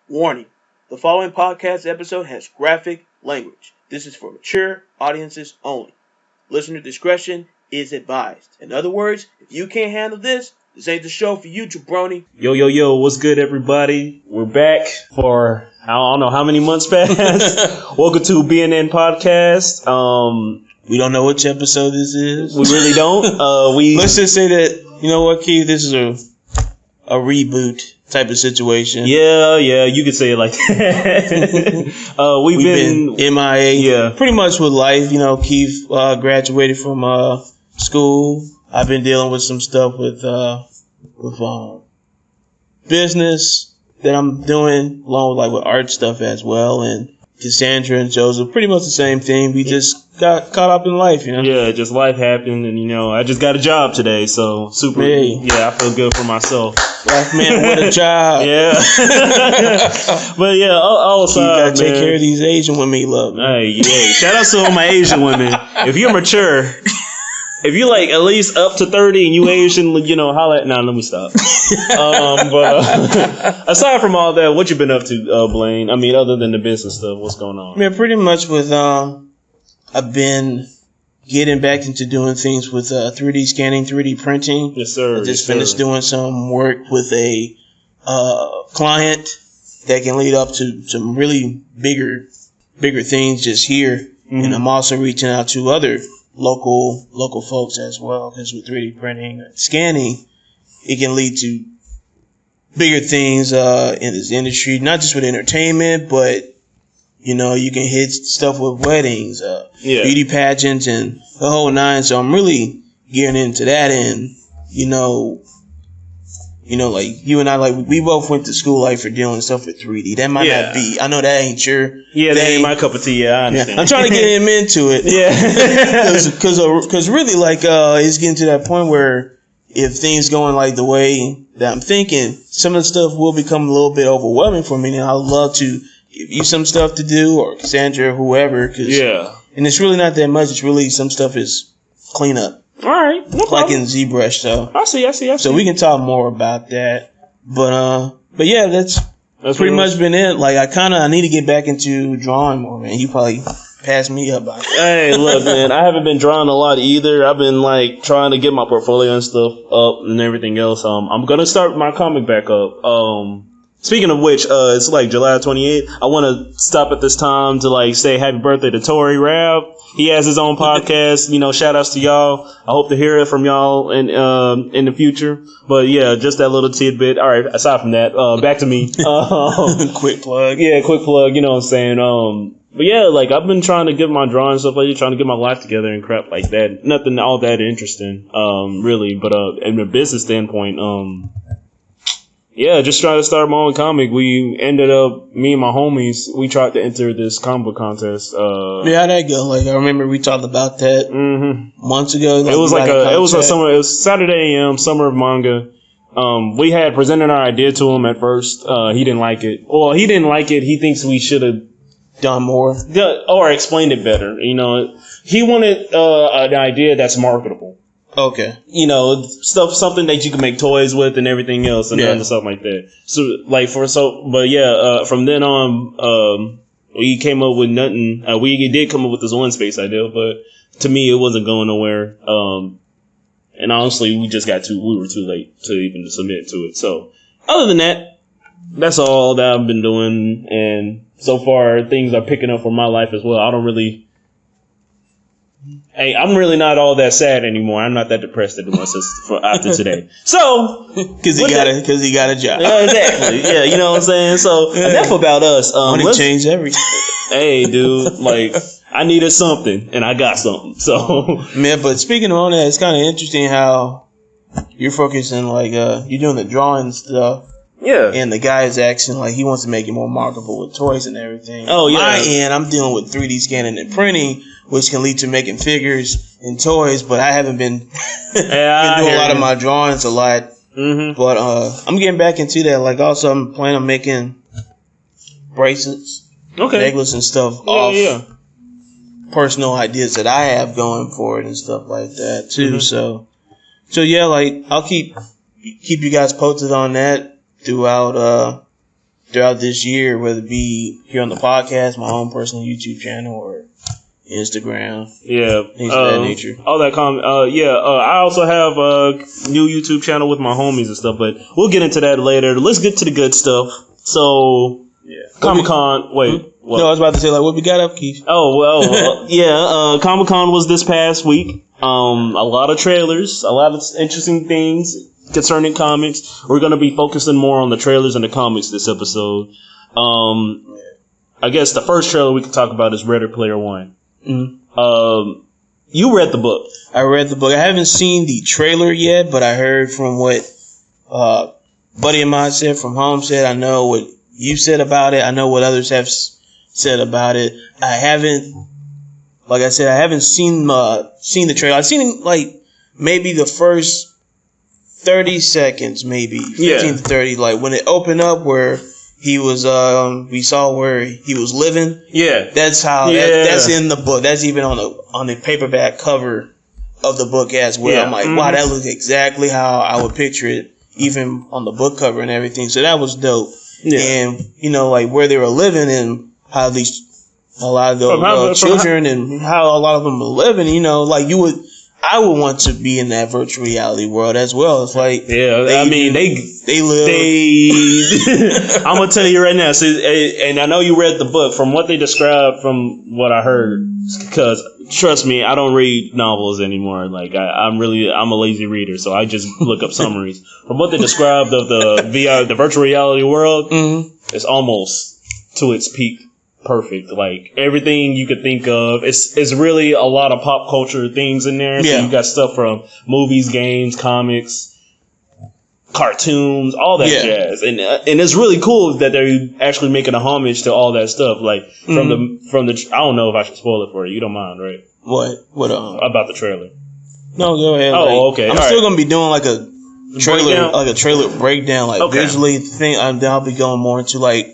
Warning, the following podcast episode has graphic language. This is for mature audiences only. Listener discretion is advised. In other words, if you can't handle this ain't the show for you, jabroni. Yo, what's good, everybody? We're back for, I don't know how many months passed. Welcome to BNN podcast. We don't know which episode this is. We really don't. Let's just say that, you know what, Keith, this is a reboot type of situation. Yeah, you could say it like that. We've been MIA. Yeah. Pretty much with life. You know, Keith graduated from school. I've been dealing with some stuff with business that I'm doing, along with art stuff as well. And Cassandra and Joseph, pretty much the same thing. We just got caught up in life, you know? Yeah, just life happened, and, you know, I just got a job today, so super. Hey. Yeah, I feel good for myself. Black man with a job. Yeah. But yeah, also, you gotta take care of these Asian women you love. Hey, yeah. Shout out to all my Asian women. If you're mature, if you like at least up to 30 and you Asian, you know, holla at. Nah, let me stop. But aside from all that, what you been up to, Blaine? I mean, other than the business stuff, what's going on? Man, pretty much with I've been getting back into doing things with 3D scanning, 3D printing. Yes, sir. I just finished doing some work with a client that can lead up to some really bigger things just here. Mm-hmm. And I'm also reaching out to other local folks as well, because with 3D printing, scanning, it can lead to bigger things in this industry, not just with entertainment, but you know, you can hit stuff with weddings, beauty pageants, and the whole nine. So I'm really gearing into that. And you know, like you and I, we both went to school for dealing stuff with 3D. That might not be. I know that ain't your thing. That ain't my cup of tea. Yeah, I understand. Yeah. I'm trying to get him into it. Yeah, because really, it's getting to that point where if things going the way that I'm thinking, some of the stuff will become a little bit overwhelming for me. And I'd love to give you some stuff to do, or Cassandra, or whoever. And it's really not that much. It's really some stuff is clean up. All right, no problem. Like in ZBrush, so I see. So we can talk more about that. But yeah, that's pretty much been it. I need to get back into drawing more, man. You probably passed me up by it. Hey, look, man, I haven't been drawing a lot either. I've been trying to get my portfolio and stuff up and everything else. I'm gonna start my comic back up. Speaking of which, it's July 28th. I want to stop at this time to say happy birthday to Tory Rab. He has his own podcast. You know, shout outs to y'all. I hope to hear it from y'all in the future. But yeah, just that little tidbit. All right. Aside from that, back to me. Quick plug. Yeah, quick plug. You know what I'm saying? But yeah, I've been trying to get my drawing and stuff trying to get my life together and crap like that. Nothing all that interesting, really. But in a business standpoint, yeah, just trying to start my own comic. We ended up, me and my homies, we tried to enter this comic book contest. Yeah, how'd that go? I remember we talked about that months ago. It was Saturday AM, Summer of Manga. We had presented our idea to him at first. He didn't like it. Well, he didn't like it. He thinks we should have done more. Or explained it better. You know, he wanted an idea that's marketable. Okay. You know, something that you can make toys with and everything else and other stuff like that. So, from then on, we came up with nothing. We did come up with this one space idea, but to me, it wasn't going nowhere. And honestly, we were too late to even submit to it. So, other than that, that's all that I've been doing. And so far, things are picking up for my life as well. I'm really not all that sad anymore. I'm not that depressed anymore after today. So, because he got a job. Yeah, exactly. Yeah, you know what I'm saying. So enough about us. Money changed everything. Hey, dude, I needed something and I got something. So, man, but speaking of all that, it's kind of interesting how you're focusing you're doing the drawing stuff. Yeah. And the guy is asking he wants to make it more marketable with toys and everything. Oh yeah. My end, I'm dealing with 3D scanning and printing, which can lead to making figures and toys, but I haven't been doing a lot of my drawings a lot. Mm-hmm. But I'm getting back into that. Also, I'm planning on making bracelets, necklaces and stuff off personal ideas that I have going for it and stuff like that too. Mm-hmm. So yeah, I'll keep you guys posted on that throughout throughout this year, whether it be here on the podcast, my own personal YouTube channel, or Instagram. Yeah. Things of that nature. All that I also have a new YouTube channel with my homies and stuff, but we'll get into that later. Let's get to the good stuff. So, Comic-Con, wait. What? No, I was about to say, like, what we got up, Keith? Oh, well, Comic-Con was this past week. A lot of trailers, a lot of interesting things concerning comics. We're going to be focusing more on the trailers and the comics this episode. I guess the first trailer we can talk about is Ready Player One. Mm-hmm. You read the book. I read the book. I haven't seen the trailer yet, but I heard from what buddy of mine said from home said. I know what you said about it. I know what others have said about it. I haven't, like I said, I haven't seen the trailer. I've seen like maybe the first 30 seconds, maybe 15 to 30, like when it opened up where he was, we saw where he was living. Yeah, that's how. Yeah. That's in the book. That's even on the paperback cover of the book as well. Yeah. I'm like, wow, that looks exactly how I would picture it, even on the book cover and everything. So that was dope. Yeah. And you know, like where they were living and how a lot of the children and how a lot of them are living. You know, like I would want to be in that virtual reality world as well. It's like, they live. I'm gonna tell you right now. So, and I know you read the book. From what they described, from what I heard, because trust me, I don't read novels anymore. Like I'm a lazy reader, so I just look up summaries. From what they described of the virtual reality world, it's almost to its peak. Perfect. Like everything you could think of. It's really a lot of pop culture things in there. Yeah. So you got stuff from movies, games, comics, cartoons, all that jazz. And it's really cool that they're actually making a homage to all that stuff. Like from the I don't know if I should spoil it for you. You don't mind, right? What about the trailer? No, go ahead. Oh, okay. I'm still gonna be doing like a trailer, breakdown, like visually thing. I'll be going more into like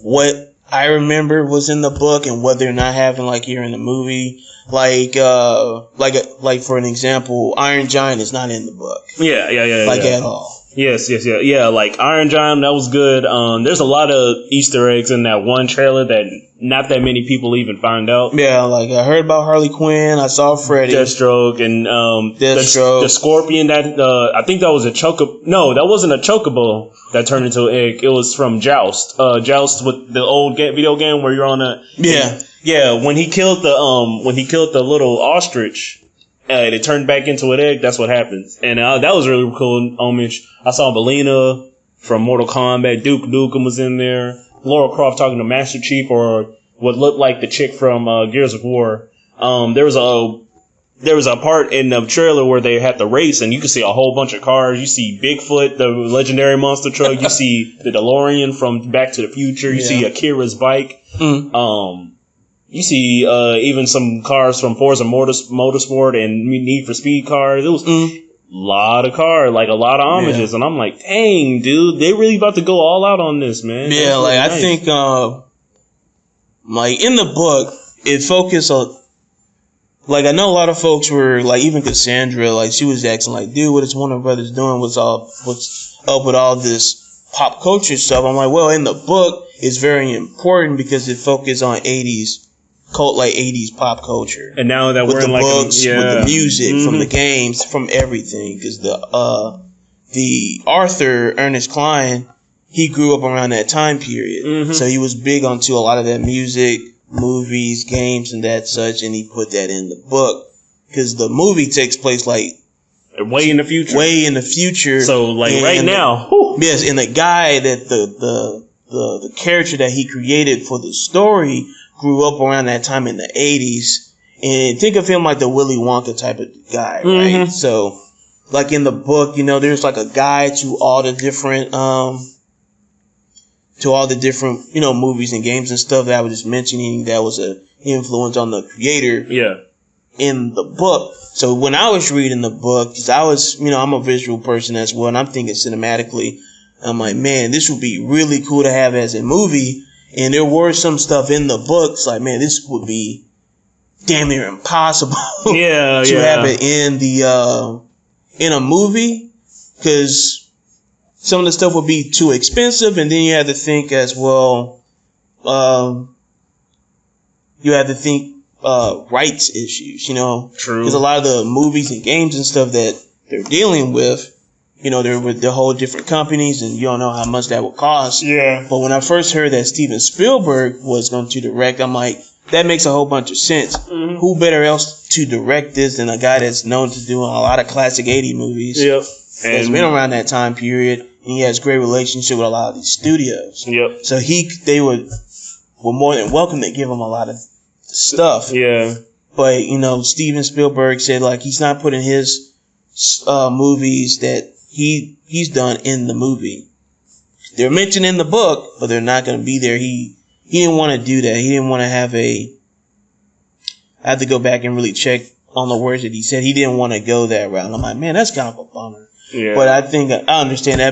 what I remember was in the book and what they're not having like here in the movie. Like for an example, Iron Giant is not in the book. Yeah. At all. Yes. Like Iron Giant, that was good. There's a lot of Easter eggs in that one trailer that not that many people even find out. Yeah, like I heard about Harley Quinn. I saw Freddy, Deathstroke, and the Scorpion. That I think that was a chocobo. No, that wasn't a chocobo that turned into an egg. It was from Joust. Joust with the old video game where you're on a when he killed the little ostrich. It turned back into an egg. That's what happens. And that was really cool homage. I saw Belina from Mortal Kombat. Duke Nukem was in there. Lara Croft talking to Master Chief, or what looked like the chick from Gears of War. There was a part in the trailer where they had the race, and you can see a whole bunch of cars. You see Bigfoot, the legendary monster truck. You see the DeLorean from Back to the Future. You see Akira's bike. You see even some cars from Forza Motorsport and Need for Speed cars. It was a lot of cars, like a lot of homages. And I'm like, dang, dude, they really about to go all out on this, man. Yeah, that's like nice. I think like in the book, it focused on, like I know a lot of folks were like, even Cassandra, like she was asking like, dude, what is Warner Brothers doing? What's up with all this pop culture stuff? I'm like, well, in the book, it's very important because it focused on 80s. Like 80s pop culture, and now that we're in like books, with the music, from the games, from everything, because the Arthur Ernest Cline, he grew up around that time period, so he was big onto a lot of that music, movies, games, and that such, and he put that in the book because the movie takes place like way in the future. So like right now, yes, and the guy that the character that he created for the story grew up around that time in the 80s, and think of him like the Willy Wonka type of guy, right? So, like in the book, you know, there's like a guide to all the different, you know, movies and games and stuff that I was just mentioning that was a influence on the creator. Yeah. In the book. So when I was reading the book, because I was, you know, I'm a visual person as well, and I'm thinking cinematically, I'm like, man, this would be really cool to have as a movie. And there were some stuff in the books like, man, this would be damn near impossible to have it in a movie, because some of the stuff would be too expensive, and then you have to think as well. You have to think rights issues. True. Because a lot of the movies and games and stuff that they're dealing with, they're with the whole different companies, and you don't know how much that would cost. Yeah. But when I first heard that Steven Spielberg was going to direct, I'm like, that makes a whole bunch of sense. Mm-hmm. Who better else to direct this than a guy that's known to do a lot of classic 80 movies? Yep. Has been around that time period, and he has great relationship with a lot of these studios. Yep. So they were more than welcome to give him a lot of stuff. Yeah. But Steven Spielberg said like he's not putting his movies that he's done in the movie. They're mentioned in the book, but they're not going to be there. He didn't want to do that. He didn't want to have I have to go back and really check on the words that he said. He didn't want to go that route. I'm like, man, that's kind of a bummer. Yeah. But I think I understand I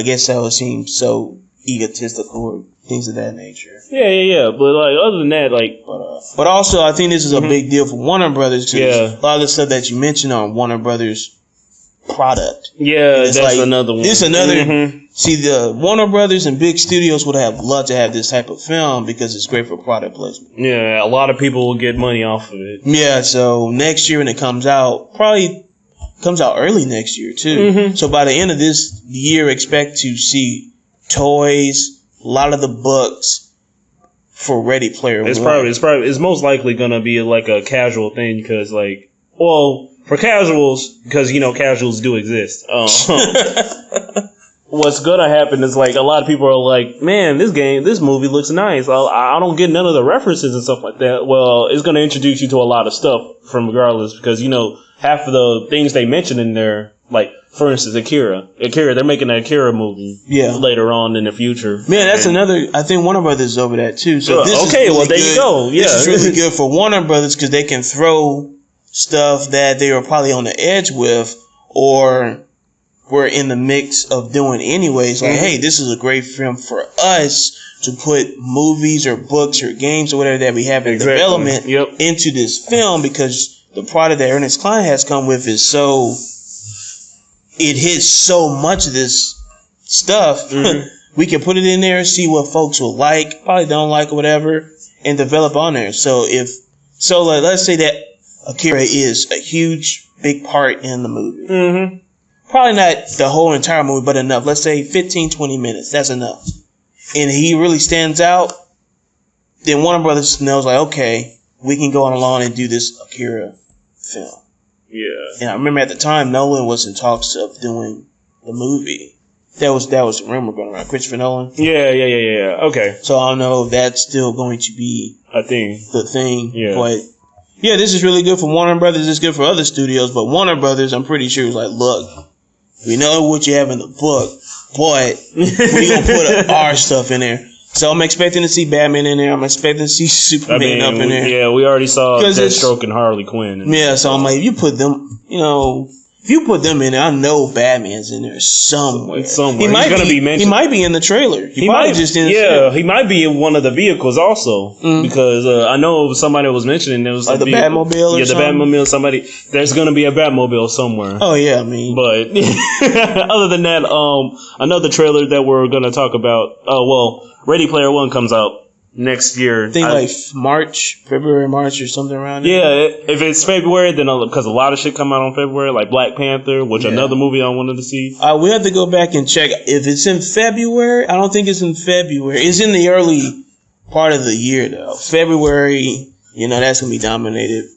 guess that would seem so egotistical or things of that nature. Yeah. But like other than that, like, but also I think this is a big deal for Warner Brothers. Yeah. A lot of the stuff that you mentioned on Warner Brothers product. Yeah, that's like, another one. This another. See, the Warner Brothers and big studios would have loved to have this type of film because it's great for product placement. Yeah, a lot of people will get money off of it. Yeah, so next year when it comes out, probably comes out early next year too. Mm-hmm. So by the end of this year, expect to see toys, a lot of the books for Ready Player One. It's most likely gonna be like a casual thing because for casuals, because casuals do exist. What's gonna happen is like a lot of people are like, man, this movie looks nice. I don't get none of the references and stuff like that. Well, it's gonna introduce you to a lot of stuff from regardless because half of the things they mention in there, like for instance, Akira, they're making an Akira movie later on in the future. Man, that's another. I think Warner Brothers is over that too. So this is really there you go. Yeah, this is really good for Warner Brothers because they can throw stuff that they were probably on the edge with or were in the mix of doing anyways. Like, hey, this is a great film for us to put movies or books or games or whatever that we have in development into this film because the product that Ernest Cline has come with is so... It hits so much of this stuff. Mm-hmm. We can put it in there, see what folks will like, probably don't like or whatever, and develop on there. So let's say that Akira is a huge, big part in the movie. Mm-hmm. Probably not the whole entire movie, but enough. Let's say 15, 20 minutes. That's enough. And he really stands out. Then Warner Brothers knows, like, okay, we can go on along and do this Akira film. Yeah. And I remember at the time, Nolan was in talks of doing the movie. That was the rumor going around. Christopher Nolan. Yeah. Okay. So I don't know if that's still going to be a thing. The thing. Yeah. But yeah, this is really good for Warner Brothers. It's good for other studios, but Warner Brothers, I'm pretty sure, is like, look, we know what you have in the book, but we're going to put our stuff in there. So I'm expecting to see Batman in there. I'm expecting to see Superman up in there. Yeah, we already saw Deathstroke and Harley Quinn. Yeah, so I'm like, if you put them in there, I know Batman's in there somewhere. He's gonna be mentioned. He might be in the trailer. He might be in one of the vehicles also because I know somebody was mentioning there was like the Batmobile. The Batmobile. Somebody there's gonna be a Batmobile somewhere. Oh yeah, I mean, but other than that, another trailer that we're gonna talk about. Ready Player One comes out next year. I think February, March, or something around there. Yeah, if it's February, then because a lot of shit come out on February, like Black Panther, which another movie I wanted to see. We have to go back and check if it's in February. I don't think it's in February. It's in the early part of the year though. February, that's gonna be dominated.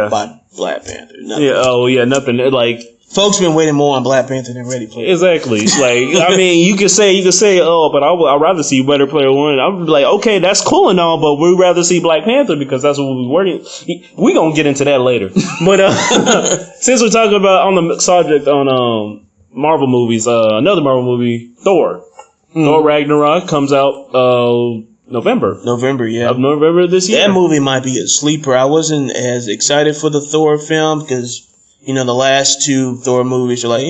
By Black Panther. Nothing. Nothing like. Folks been waiting more on Black Panther than Ready Player. Exactly. Like, I mean, you could say, but I'd rather see Ready Player One. I'm like, okay, that's cool and all, but we'd rather see Black Panther because that's what we're working. We gonna get into that later. But since we're talking about on the subject on Marvel movies, another Marvel movie, Thor. Thor Ragnarok comes out November. Yeah. Of November this year. That movie might be a sleeper. I wasn't as excited for the Thor film because. The last two Thor movies are like,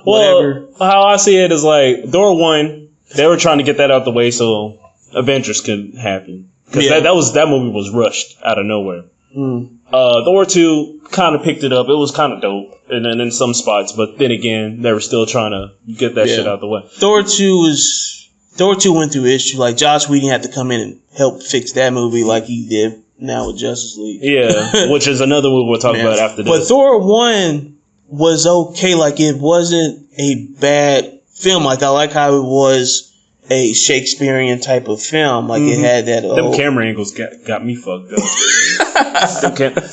whatever. Well, how I see it is like, Thor 1, they were trying to get that out the way so Avengers could happen. Because that movie was rushed out of nowhere. Thor 2 kind of picked it up. It was kind of dope, and then in some spots, but then again, they were still trying to get that shit out of the way. Thor 2 went through issue. Like, Joss Whedon had to come in and help fix that movie like he did now with Justice League. Yeah, which is another movie we'll talk about after this. But Thor 1 was okay. Like, it wasn't a bad film. Like, I like how it was a Shakespearean type of film. Like, it had that... Them camera angles got me fucked up.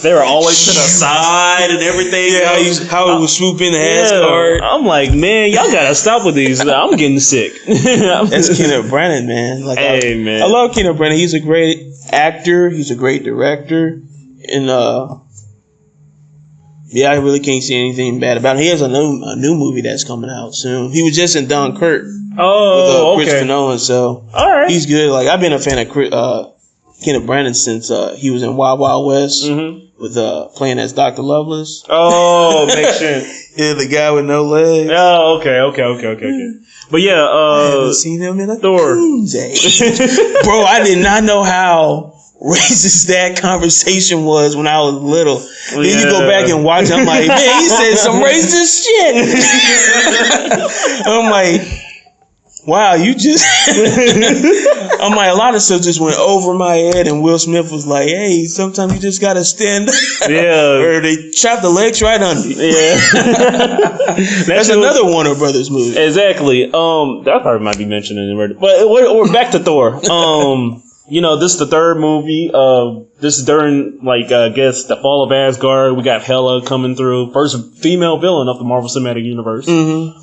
They were always to the side and everything. Yeah, how it was swooping the Asgard. I'm like, man, y'all gotta stop with these. I'm getting sick. That's Kenneth Branagh, man. Like, man. I love Kenneth Branagh. He's a great actor. He's a great director. And, I really can't see anything bad about him. He has a new movie that's coming out soon. He was just in Dunkirk. Oh, with Christopher Nolan, so all right. He's good. Like, I've been a fan of Kenneth Branagh since he was in Wild Wild West with playing as Dr. Lovelace. Oh, makes sense. Yeah, the guy with no legs. Oh, okay. But yeah, I haven't seen him in a Thor. Bro, I did not know how racist that conversation was when I was little. Then you go back and watch it, I'm like, man, he said some racist shit. I'm like, wow, you just... I'm like, a lot of stuff just went over my head, and Will Smith was like, hey, sometimes you just gotta stand up. Yeah. Or they chop the legs right under. Yeah. That's another Warner Brothers movie. Exactly. That probably might be mentioned in the... But we're back to Thor. This is the third movie. This is during, I guess, the fall of Asgard. We got Hela coming through. First female villain of the Marvel Cinematic Universe.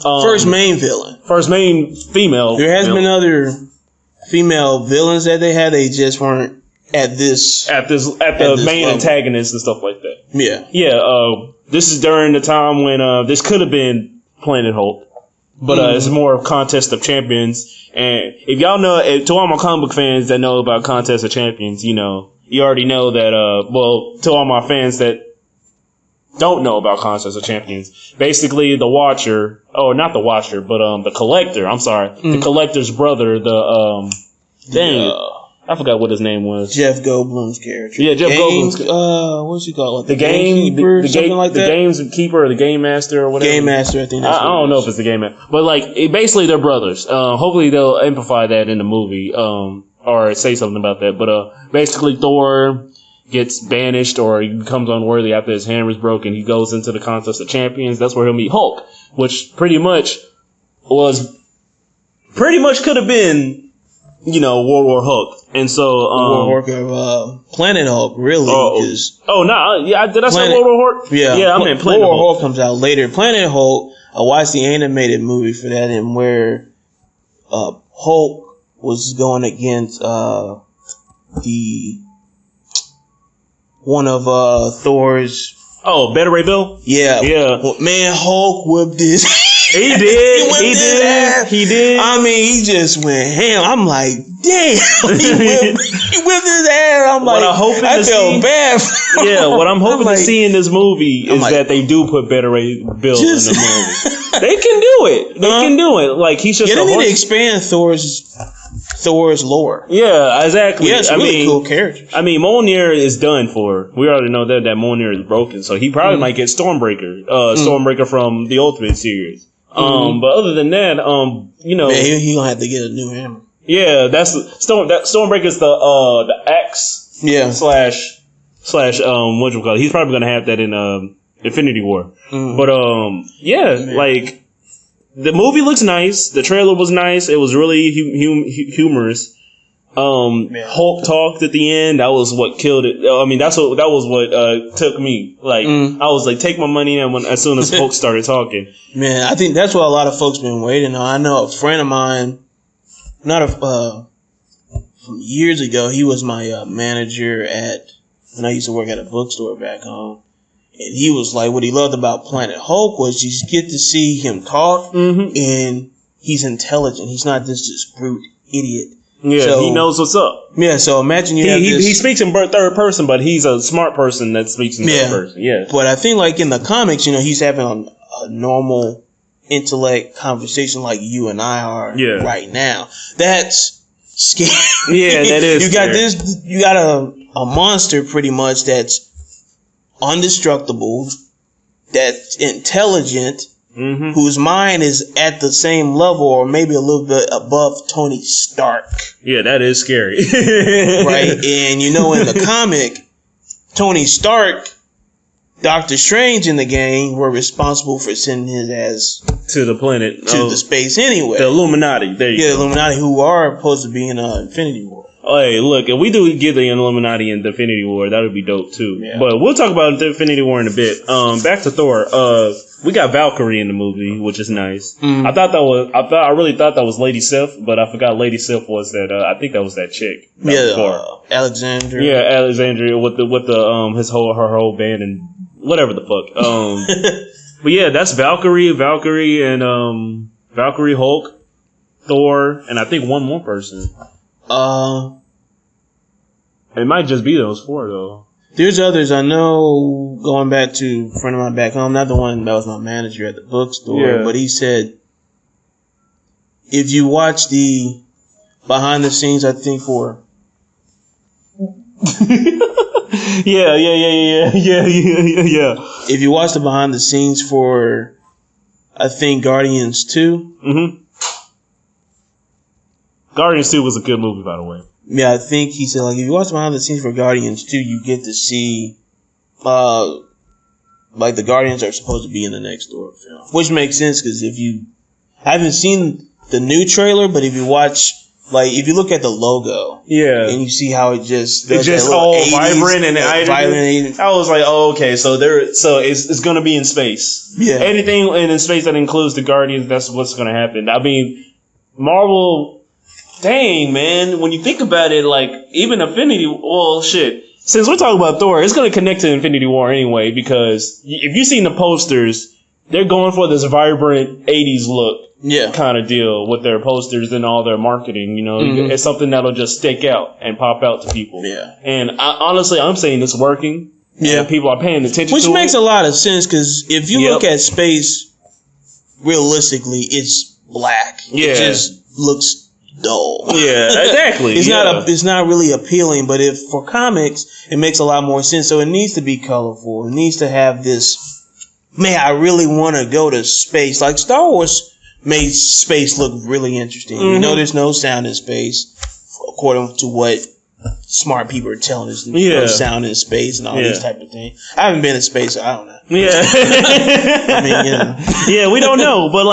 First main villain. First main female. There has been other female villains that they had. They just weren't at the main level. Antagonist and stuff like that. Yeah. Yeah. This is during the time when this could have been Planet Hulk. But it's more of Contest of Champions. And if y'all know, to all my comic book fans that know about Contest of Champions, you already know that, to all my fans that don't know about Contest of Champions, basically the Watcher, the Collector, I'm sorry, the Collector's brother, I forgot what his name was. Jeff Goldblum's character. Yeah, Jeff Goldblum's. What's he called? The Gamekeeper, something like that? The Gamekeeper or the Game Master or whatever. Game Master, I think that's I don't know if it's the Game Master. But, basically they're brothers. Hopefully they'll amplify that in the movie, or say something about that. But, basically Thor gets banished or he becomes unworthy after his hammer's broken. He goes into the Contest of Champions. That's where he'll meet Hulk, which pretty much could have been, World War Hulk. And so, World War Planet Hulk, really. Did I say World War Hulk? Yeah, I meant Planet World Hulk. War Hulk comes out later. Planet Hulk, I watched the animated movie for that, and where Hulk was going against one of Thor's. Oh, Beta Ray Bill? Yeah. Well, man, Hulk whooped his. He did. He did. I mean, he just went ham. I'm like, damn. He whipped his ass. I'm like, I felt bad. Yeah, what I'm hoping to see in this movie is that they do put Beta Ray Bill in the movie. They can do it. They can do it. Like, he's just they need to expand Thor's lore. Yeah, exactly. Yeah, it's really cool characters. I mean, Mjolnir is done for. We already know that Mjolnir is broken, so he probably might get Stormbreaker. Stormbreaker from the Ultimate series. But other than that, man, he gonna have to get a new hammer. Yeah, that's Stormbreaker is the axe. Yeah. Slash what you call it? He's probably gonna have that in Infinity War. But like the movie looks nice. The trailer was nice. It was really humorous. Hulk talked at the end. That was what killed it. I mean, that was what took me. Like, I was like, take my money in as soon as Hulk started talking. Man, I think that's what a lot of folks been waiting on. I know a friend of mine, from years ago, he was my manager when I used to work at a bookstore back home. And he was like, what he loved about Planet Hulk was you get to see him talk, and he's intelligent. He's not this brute idiot. Yeah, so, he knows what's up. Yeah, so imagine he speaks in third person, but he's a smart person that speaks in third person. Yeah. But I think in the comics, he's having a normal intellect conversation like you and I are right now. That's scary. Yeah, that is. You got you got a monster pretty much that's indestructible, that's intelligent, whose mind is at the same level or maybe a little bit above Tony Stark. Yeah, that is scary. Right? And in the comic, Tony Stark, Doctor Strange in the game were responsible for sending his ass to the planet, to the space anyway. The Illuminati. There you go. The Illuminati, who are supposed to be in Infinity War. Oh, hey, look, if we do get the Illuminati in the Infinity War, that would be dope too. Yeah. But we'll talk about the Infinity War in a bit. Back to Thor. We got Valkyrie in the movie, which is nice. I really thought that was Lady Sif, but I forgot Lady Sif was that. I think that was that chick. Alexandria. Yeah, Alexandria with her whole band and whatever the fuck. But yeah, that's Valkyrie, and Valkyrie, Hulk, Thor, and I think one more person. It might just be those four though. There's others I know. Going back to a friend of mine back home, not the one that was my manager at the bookstore, but he said if you watch the behind the scenes, I think for yeah. If you watch the behind the scenes for, I think Guardians 2. Guardians 2 was a good movie, by the way. Yeah, I think he said, if you watch behind the scenes for Guardians 2, you get to see, the Guardians are supposed to be in the next Thor film. Which makes sense, because I haven't seen the new trailer, but if you watch, if you look at the logo, and you see how it's just all 80s, vibrant and vibrant. I was like, oh, okay, so it's going to be in space. Yeah. Anything in space that includes the Guardians, that's what's going to happen. I mean, Marvel... Dang, man. When you think about it, even Infinity... Well, shit. Since we're talking about Thor, it's going to connect to Infinity War anyway, because if you've seen the posters, they're going for this vibrant 80s look kind of deal with their posters and all their marketing, It's something that'll just stick out and pop out to people. Yeah. And honestly, I'm saying it's working. Yeah. And people are paying attention to it. Which makes a lot of sense, because if you look at space, realistically, it's black. Yeah. It just looks... dull. Yeah, exactly. It's not really appealing, but for comics, it makes a lot more sense. So it needs to be colorful. It needs to have this, man, I really want to go to space. Like Star Wars made space look really interesting. There's no sound in space, according to what smart people are telling us. No sound in space and all these type of things. I haven't been in space, so I don't know. Yeah. I mean, Yeah, we don't know. But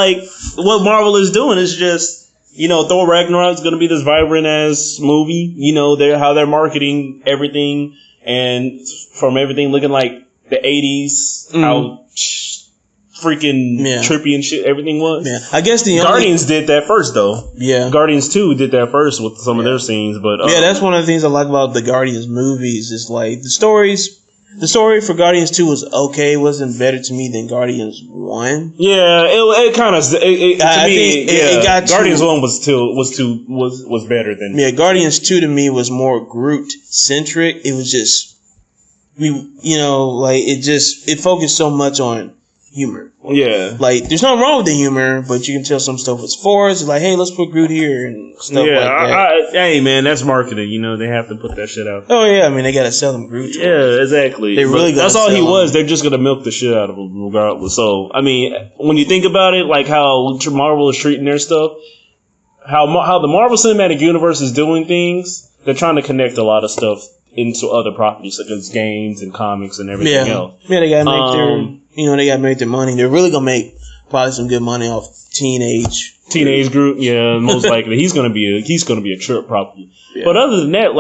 what Marvel is doing is just, Thor Ragnarok is going to be this vibrant ass movie. How they're marketing everything, and from everything looking like the 80s, how freaking trippy and shit everything was. Yeah. I guess Guardians did that first though. Yeah. Guardians 2 did that first with some of their scenes, but that's one of the things I like about the Guardians movies is the story for Guardians 2 was okay. It wasn't better to me than Guardians 1. Yeah, it kind of. To me, it got Guardians 1 was better than. Yeah, Guardians 2 to me was more Groot centric. It was just it focused so much on humor. Yeah. There's nothing wrong with the humor, but you can tell some stuff was forced. It's hey, let's put Groot here and stuff like that. Hey, man, that's marketing. They have to put that shit out. Oh, yeah. I mean, they got to sell them Groot. Yeah, exactly. That's all he was. They're just going to milk the shit out of him regardless. So, I mean, when you think about it, how Marvel is treating their stuff, how the Marvel Cinematic Universe is doing things, they're trying to connect a lot of stuff into other properties, such as games and comics and everything else. Yeah, they got to make they got to make their money. They're really going to make probably some good money off teenage Groot. Yeah, most likely he's going to be a trip probably. Yeah. But other than that,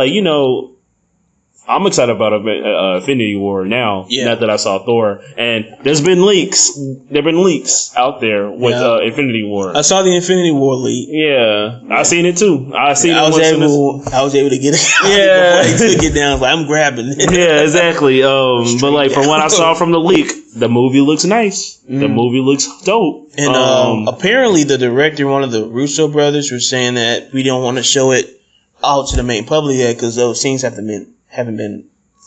I'm excited about Infinity War now. Yeah. Not that I saw Thor, and there's been leaks. There've been leaks out there with Infinity War. I saw the Infinity War leak. Yeah, I seen it too. I was able to get it. Yeah, before they took it down. I'm grabbing it. Yeah, exactly. But from what I saw from the leak, the movie looks nice. The movie looks dope. And apparently, the director, one of the Russo brothers, was saying that we don't want to show it out to the main public yet because those scenes haven't been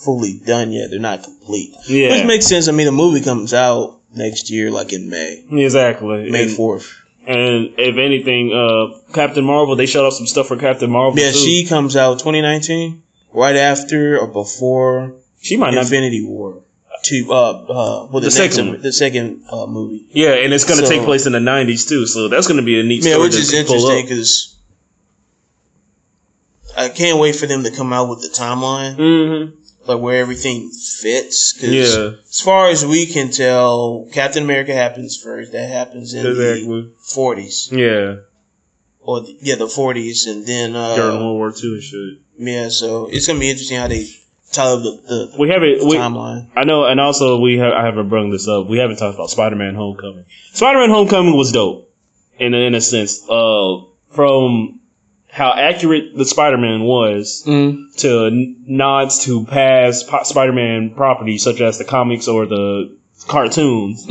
fully done yet. They're not complete. Yeah. Which makes sense. I mean, the movie comes out next year, in May. Exactly. May 4th. And if anything, Captain Marvel, they showed off some stuff for Captain Marvel. Yeah, too. She comes out 2019 right after or before she might Infinity War. The second movie. Yeah, and it's going to take place in the 90s too, so that's going to be a neat story. Yeah, which is interesting because I can't wait for them to come out with the timeline, like where everything fits. Because as far as we can tell, Captain America happens first. That happens in the 40s. Yeah, or the 40s, and then during World War II and shit. Yeah, so it's gonna be interesting how they tie up the timeline. I know, and also I haven't brought this up. We haven't talked about Spider-Man: Homecoming. Spider-Man: Homecoming was dope in a sense, from how accurate the Spider-Man was to nods to past Spider-Man properties such as the comics or the cartoons.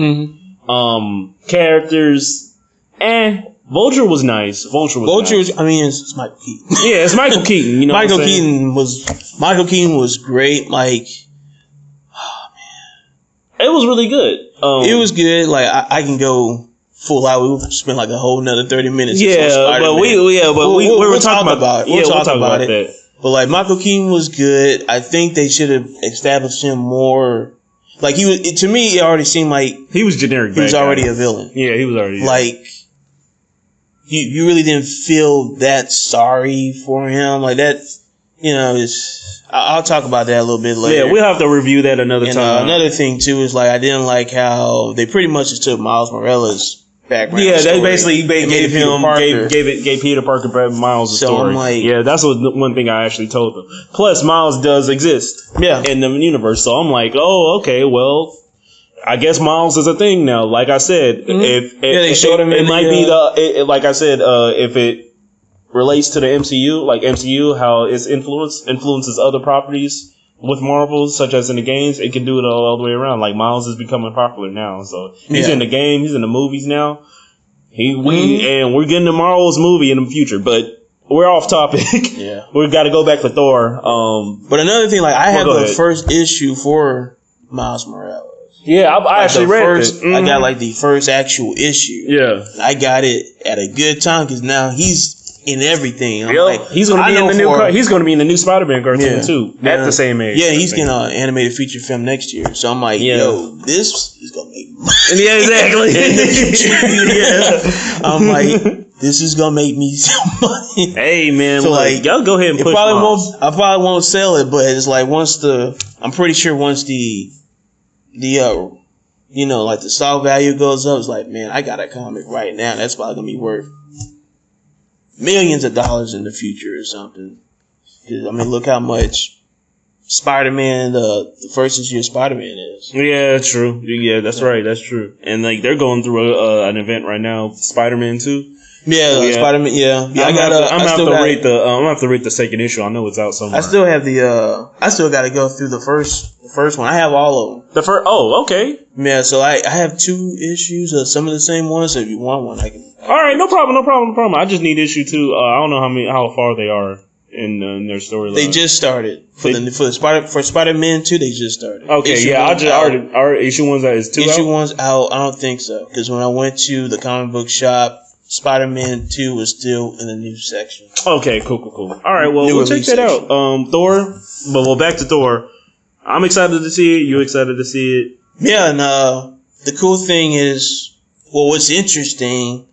Characters, Vulture was nice. Nice. I mean, it's Michael Keaton. Yeah, it's Michael Keaton. You know, Michael Keaton was great. Like, oh man, it was really good. It was good. Like, I can go full out. We spent like a whole another 30 minutes. Yeah, but we were talking about it. We'll talk about it. But like, Michael Keaton was good. I think they should have established him more. Like, to me, it already seemed like he was generic. He was already a villain. Yeah, he was already like. You really didn't feel that sorry for him, like that. You know, I'll talk about that a little bit later. Yeah, we'll have to review that another time. Another thing too is like I didn't like how they pretty much just took Miles Morales' background. Yeah, they basically gave Peter Parker Miles' story. I'm like, yeah, that's one thing I actually told them. Plus, Miles does exist, in the universe, so I'm like, oh, okay, well. I guess Miles is a thing now. Like I said, if it relates to the MCU, like MCU, how its influences other properties with Marvel, such as in the games, it can do it all the way around. Like Miles is becoming popular now, so he's in the game, he's in the movies now. And we're getting the Marvel's movie in the future, but we're off topic. Yeah, we got to go back to Thor. But another thing, like I have the first issue for Miles Morales. Yeah, I actually read it. I got like the first actual issue. Yeah, I got it at a good time because now he's in everything. He's going to be in the new. He's going to be in the new Spider-Man cartoon too. At the same age. Yeah, he's getting an animated feature film next year. So I'm like, yo, this is going to make money. Yeah, exactly. I'm like, this is going to make me some money. Hey man, so like y'all go ahead and push. I probably won't sell it, but it's like I'm pretty sure once the like the stock value goes up, it's like, man, I got a comic right now. That's probably gonna be worth millions of dollars in the future or something. I mean, look how much Spider-Man, the first issue of Spider-Man is. Yeah, that's true. Yeah, that's right. That's true. And like they're going through an event right now, Spider-Man 2. Yeah, Spider-Man. Yeah, I'm gonna have to read the second issue. I know it's out somewhere. I still have I still got to go through the first one. I have all of them. The first. Oh, okay. Yeah, so I have 2 issues of some of the same ones. So if you want one, I can. All right, no problem. I just need issue 2. I don't know how far they are in their storyline. They just started for Spider-Man 2. They just started. Okay, issue issue 1's out. Is 2 issue out? 1's out. I don't think so because when I went to the comic book shop, Spider-Man 2 was still in the new section. Okay, cool. All right, well, we'll check that out. Thor, but back to Thor. I'm excited to see it. You excited to see it? Yeah, and the cool thing is, what's interesting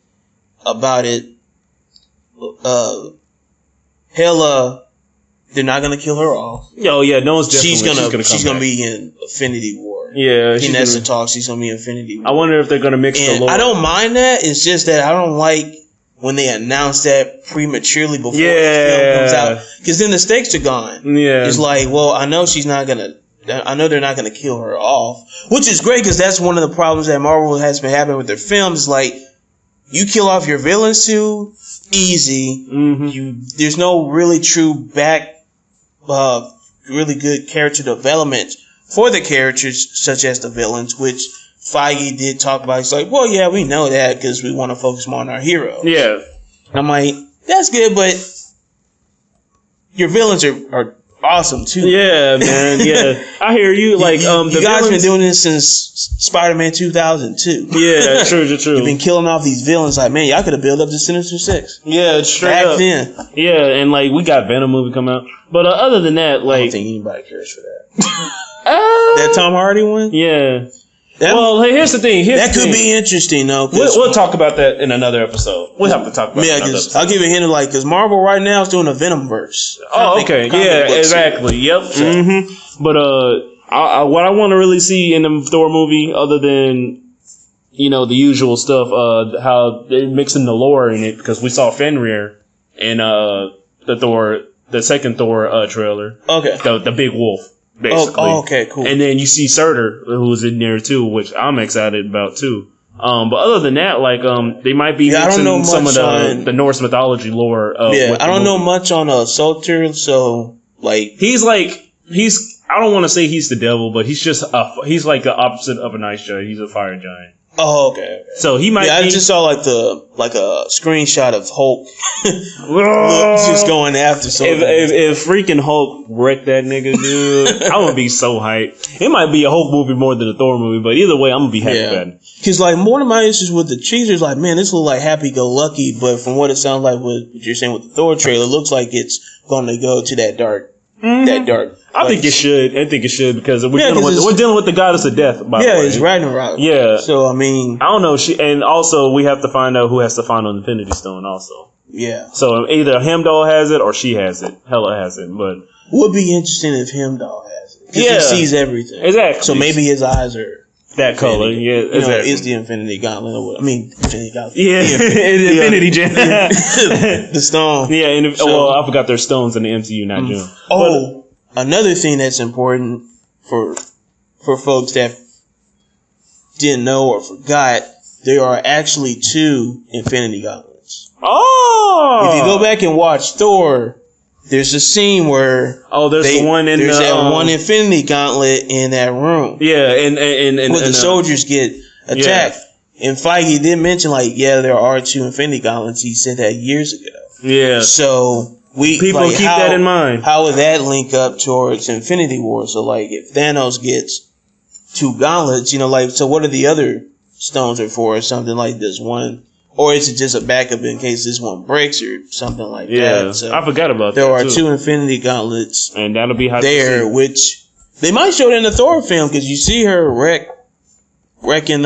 about it, Hela, they're not gonna kill her off. Oh yeah, no one's she's gonna be in Infinity War. Yeah, Nessa talks. She's gonna be in Infinity War. I wonder if they're gonna mix the lore. I don't mind that. It's just that I don't like when they announce that prematurely before the film comes out, because then the stakes are gone. Yeah, it's like, well, I know they're not gonna kill her off, which is great because that's one of the problems that Marvel has been having with their films. Like, you kill off your villains too easy. There's no really true really good character development for the characters, such as the villains, which Feige did talk about. He's like, well, yeah, we know that because we want to focus more on our heroes. Yeah. I'm like, that's good, but your villains are awesome too. Yeah, man. Yeah, I hear you. Like, you guys been doing this since Spider-Man 2002. Yeah, true. You've been killing off these villains. Like, man, y'all could have built up to Sinister Six. Yeah, straight back up. then. Yeah, and like we got Venom movie coming out, but other than that, like, I don't think anybody cares for that. That Tom Hardy one. Yeah. Well, hey, here's the thing. That could be interesting, though. We'll talk about that in another episode. We'll have to talk about that. Yeah, I'll give you a hint of because Marvel right now is doing a Venomverse. Oh, okay. Yeah, exactly. Yep. So. Mm-hmm. But what I want to really see in the Thor movie, other than the usual stuff, how they're mixing the lore in it, because we saw Fenrir in the second Thor trailer. Okay. The big wolf. Basically. Oh, okay, cool. And then you see Surtur, who's in there too, which I'm excited about too. But other than that, they might be mixing some of the Norse mythology lore. I don't know much on Surtur, so he's I don't want to say he's the devil, but he's he's like the opposite of an ice giant. He's a fire giant. Oh, okay. So he might. I just saw a screenshot of Hulk just going after something. If freaking Hulk wrecked that nigga, dude, I'm gonna be so hyped. It might be a Hulk movie more than a Thor movie, but either way, I'm gonna be happy about it. Because one of my issues with the teasers, man, this looks like Happy Go Lucky, but from what it sounds like, what you're saying with the Thor trailer, it looks like it's going to go to that dark. Mm-hmm. That dark. I think it should. because we're dealing with the goddess of death. By the way. It's Ragnarok. Yeah. So I don't know. And also we have to find out who has to find an Infinity Stone. Also. Yeah. So either Heimdall has it or she has it. Hela has it. But would be interesting if Heimdall has it. Because he sees everything. Exactly. So maybe his eyes are that color. Yeah. Exactly. It's the Infinity Gauntlet. Infinity Gauntlet. Yeah. Infinity Gem. The stone. Yeah. I forgot there's stones in the MCU, not June. Oh. Another thing that's important for folks that didn't know or forgot, there are actually 2 Infinity Gauntlets. Oh! If you go back and watch Thor, there's a scene where there's one Infinity Gauntlet in that room. Yeah, and the soldiers get attacked. Yeah. And Feige did mention there are 2 Infinity Gauntlets. He said that years ago. Yeah. So people keep that in mind. How would that link up towards Infinity War? So if Thanos gets 2 gauntlets, so what are the other stones are for, or something like this one? Or is it just a backup in case this one breaks or something like that? So I forgot about that. There are 2 Infinity Gauntlets. And that'll be hot there, which they might show it in the Thor film, because you see her wrecking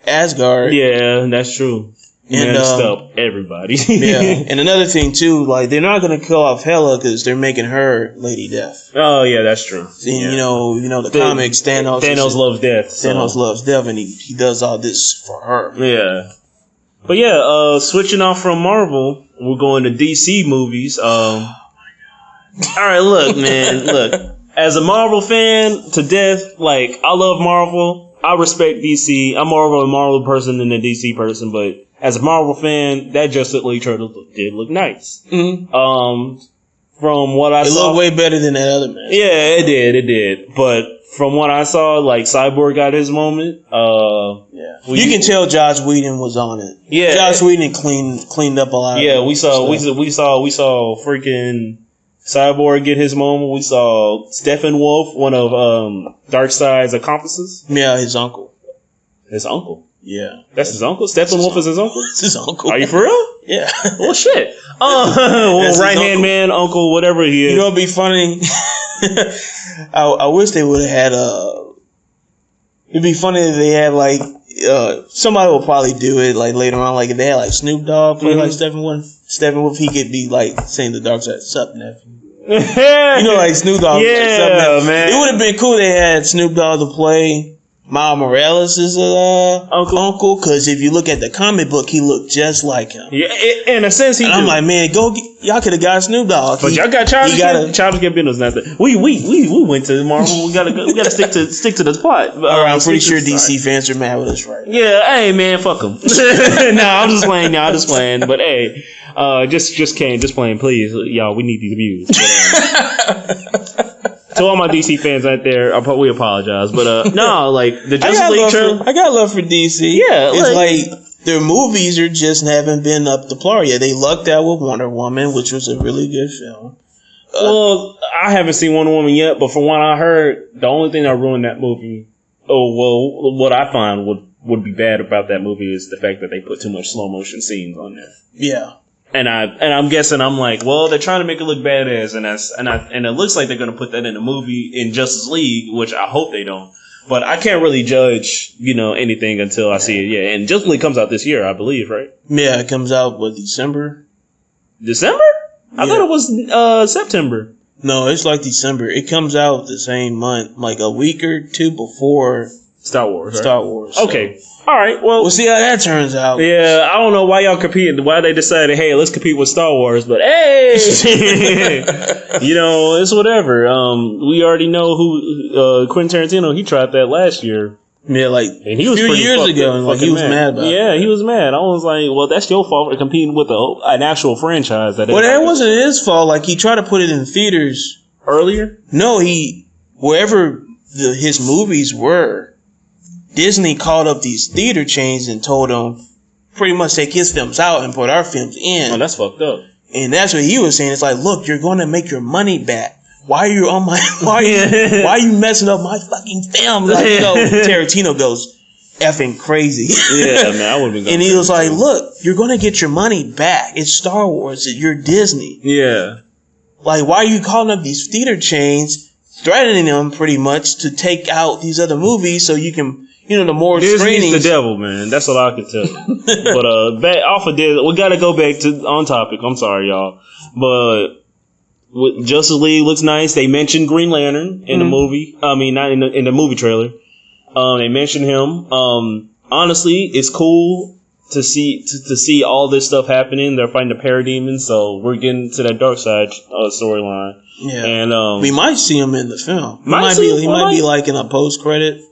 Asgard. Yeah, that's true. And messed up everybody. Yeah, and another thing too, they're not gonna kill off Hela because they're making her Lady Death. Oh yeah, that's true. And the comics, Thanos loves death. Thanos loves death, and he does all this for her. Yeah, but switching off from Marvel, we're going to DC movies. Oh my god! All right, look, man, as a Marvel fan to death, I love Marvel. I respect DC. I'm more of a Marvel person than a DC person, but as a Marvel fan, that Justice League trailer did look nice. Mm-hmm. From what I saw, it looked way better than that other man. Yeah, it did. But from what I saw, Cyborg got his moment. You can tell Joss Whedon was on it. Yeah, Joss Whedon cleaned up a lot. Yeah, we saw freaking Cyborg get his moment. We saw Steppenwolf, one of Darkseid's accomplices. Yeah, his uncle. His uncle. Yeah. That's his uncle? Steppenwolf is his uncle? It's his uncle. Are you for real? Yeah. Well, shit. Right-hand man, uncle, whatever he is. It'd be funny. I wish they would have had it'd be funny if they had somebody will probably do it later on, if they had Snoop Dogg play Steppenwolf, he could be saying the dark side, sup nephew. Snoop Dogg. Yeah, man. It would have been cool if they had Snoop Dogg to play Miles Morales' uncle, because if you look at the comic book, he looked just like him. Yeah, in a sense, I'm like, man, y'all could have got Snoop Dogg. But y'all got Childish Gambino's not there. We went to Marvel. We gotta stick to the plot. I'm pretty sure DC fans are mad with us right now. Yeah, hey man, fuck them. Nah, I'm just playing. But hey, just playing, please, y'all. We need these views. To all my DC fans out there, we apologize, but no, the Justice League trailer. I got love for DC. Yeah, it's their movies are just haven't been up to par yet. They lucked out with Wonder Woman, which was a really good film. Well, I haven't seen Wonder Woman yet, but from what I heard, the only thing that ruined that movie, what I find would be bad about that movie is the fact that they put too much slow motion scenes on there. Yeah. And I'm guessing I'm like, well, they're trying to make it look badass, and it looks like they're gonna put that in the movie in Justice League, which I hope they don't. But I can't really judge, anything until I see it. Yeah, and Justice League comes out this year, I believe, right? Yeah, it comes out December? I thought it was September. No, it's like December. It comes out the same month, like a week or two before Star Wars. Right? Star Wars. So. Okay. All right. Well, we'll see how that turns out. Yeah, I don't know why y'all competing. Why they decided, hey, let's compete with Star Wars. But hey, it's whatever. We already know who Quentin Tarantino. He tried that last year. Yeah, and he was a few years ago, and he was mad about it. Yeah, he was mad. I was like, well, that's your fault for competing with an actual franchise. That wasn't his fault. Like, he tried to put it in theaters earlier. No, wherever his movies were, Disney called up these theater chains and told them pretty much take his films out and put our films in. Oh, that's fucked up. And that's what he was saying. It's like, look, you're going to make your money back. Why are you on my? Why are you messing up my fucking film? Like, Tarantino goes effing crazy. Yeah, man, I would have been. And he was like, look, you're going to get your money back. It's Star Wars. You're Disney. Yeah. Like, why are you calling up these theater chains, threatening them pretty much to take out these other movies so you can. The more Disney's screenings. The devil, man. That's all I can tell you. But back off of this, we got to go back to on topic. I'm sorry, y'all, but Justice League looks nice. They mentioned Green Lantern in the movie. I mean, not in the movie trailer. They mentioned him. Honestly, it's cool to see all this stuff happening. They're fighting the parademons, so we're getting to that dark side storyline. Yeah, and we might see him in the film. He might be like in a post credit.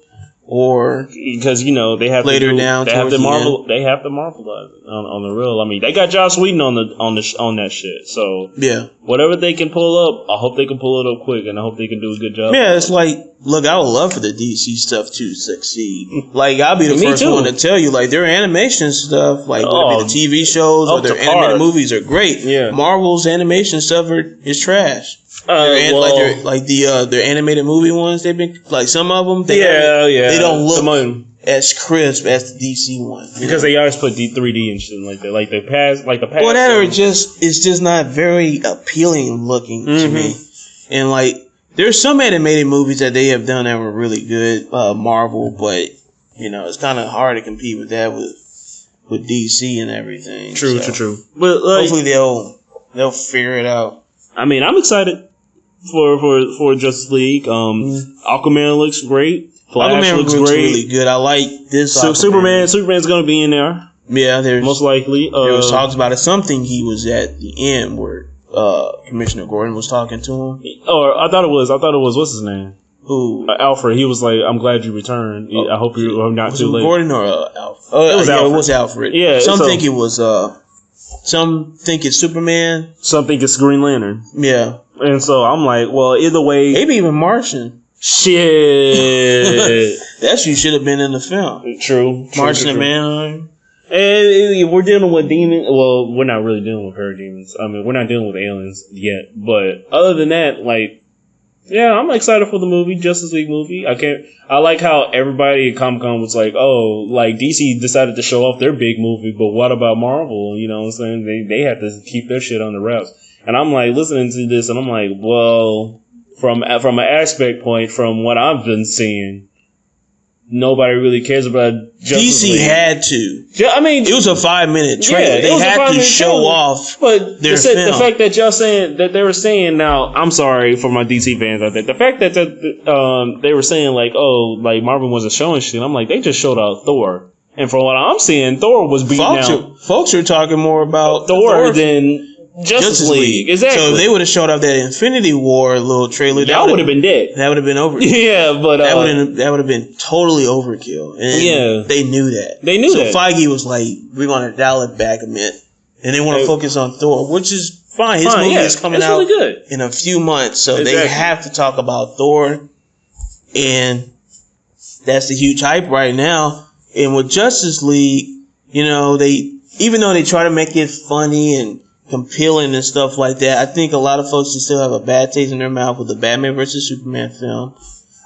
Or because they have later to down they have to Marvel on the real. I mean, they got Joss Whedon on that shit. So yeah, whatever they can pull up, I hope they can pull it up quick, and I hope they can do a good job. Yeah, it's like, look, I would love for the DC stuff to succeed. Like, I'll be the first one to tell you, like, their animation stuff, like whether it be the TV shows or their animated movies are great. Yeah, Marvel's animation stuff is trash. Their animated movie ones, they've been like some of them. They don't look as crisp as the DC one because they always put 3D and shit like that. Like the past. Well, that or it's just not very appealing looking to me. And like, there's some animated movies that they have done that were really good, Marvel, but it's kind of hard to compete with that with DC and everything. True. But hopefully they'll figure it out. I mean, I'm excited for Justice League. Aquaman looks great. Flash looks great. Really good. I like this. So Superman's going to be in there. Yeah, there's most likely. There was talks about it. Something he was at the end where Commissioner Gordon was talking to him. Or I thought it was what's his name? Who? Alfred. He was like, "I'm glad you returned. I hope you're not too late." Gordon or Alfred? It was Alfred. It was Alfred. Yeah. Some think it was. Some think it's Superman. Some think it's Green Lantern. Yeah. And so I'm like, well, either way. Maybe even Martian. Shit. That should have been in the film. True. Martian and Manhunter. And we're dealing with demons. Well, we're not really dealing with parademons. I mean, we're not dealing with aliens yet. But other than that, like, yeah, I'm excited for the movie, Justice League movie. I like how everybody at Comic-Con was like, oh, like DC decided to show off their big movie, but what about Marvel? You know what I'm saying? They have to keep their shit on the wraps. And I'm like listening to this and I'm like, well, from an aspect point, from what I've been seeing, nobody really cares about Justice DC League. Had to. I mean, it was a 5-minute trailer. They had to show off. But the fact that y'all saying that they were saying now, I'm sorry for my DC fans out there. The fact that they were saying like, oh, like Marvel wasn't showing shit. I'm like, they just showed out Thor, and from what I'm seeing, Thor was beating out. Folks are talking more about Thor than Justice League. Exactly. So if they would have showed off that Infinity War little trailer, that would have been dead. That would have been over. Yeah, but that would have been totally overkill. And they knew that. So Feige was like, we're gonna dial it back a bit, and they want to focus on Thor, which is fine. His movie is coming out really good in a few months, so they have to talk about Thor, and that's the huge hype right now. And with Justice League, even though they try to make it funny and compelling and stuff like that. I think a lot of folks still have a bad taste in their mouth with the Batman vs Superman film.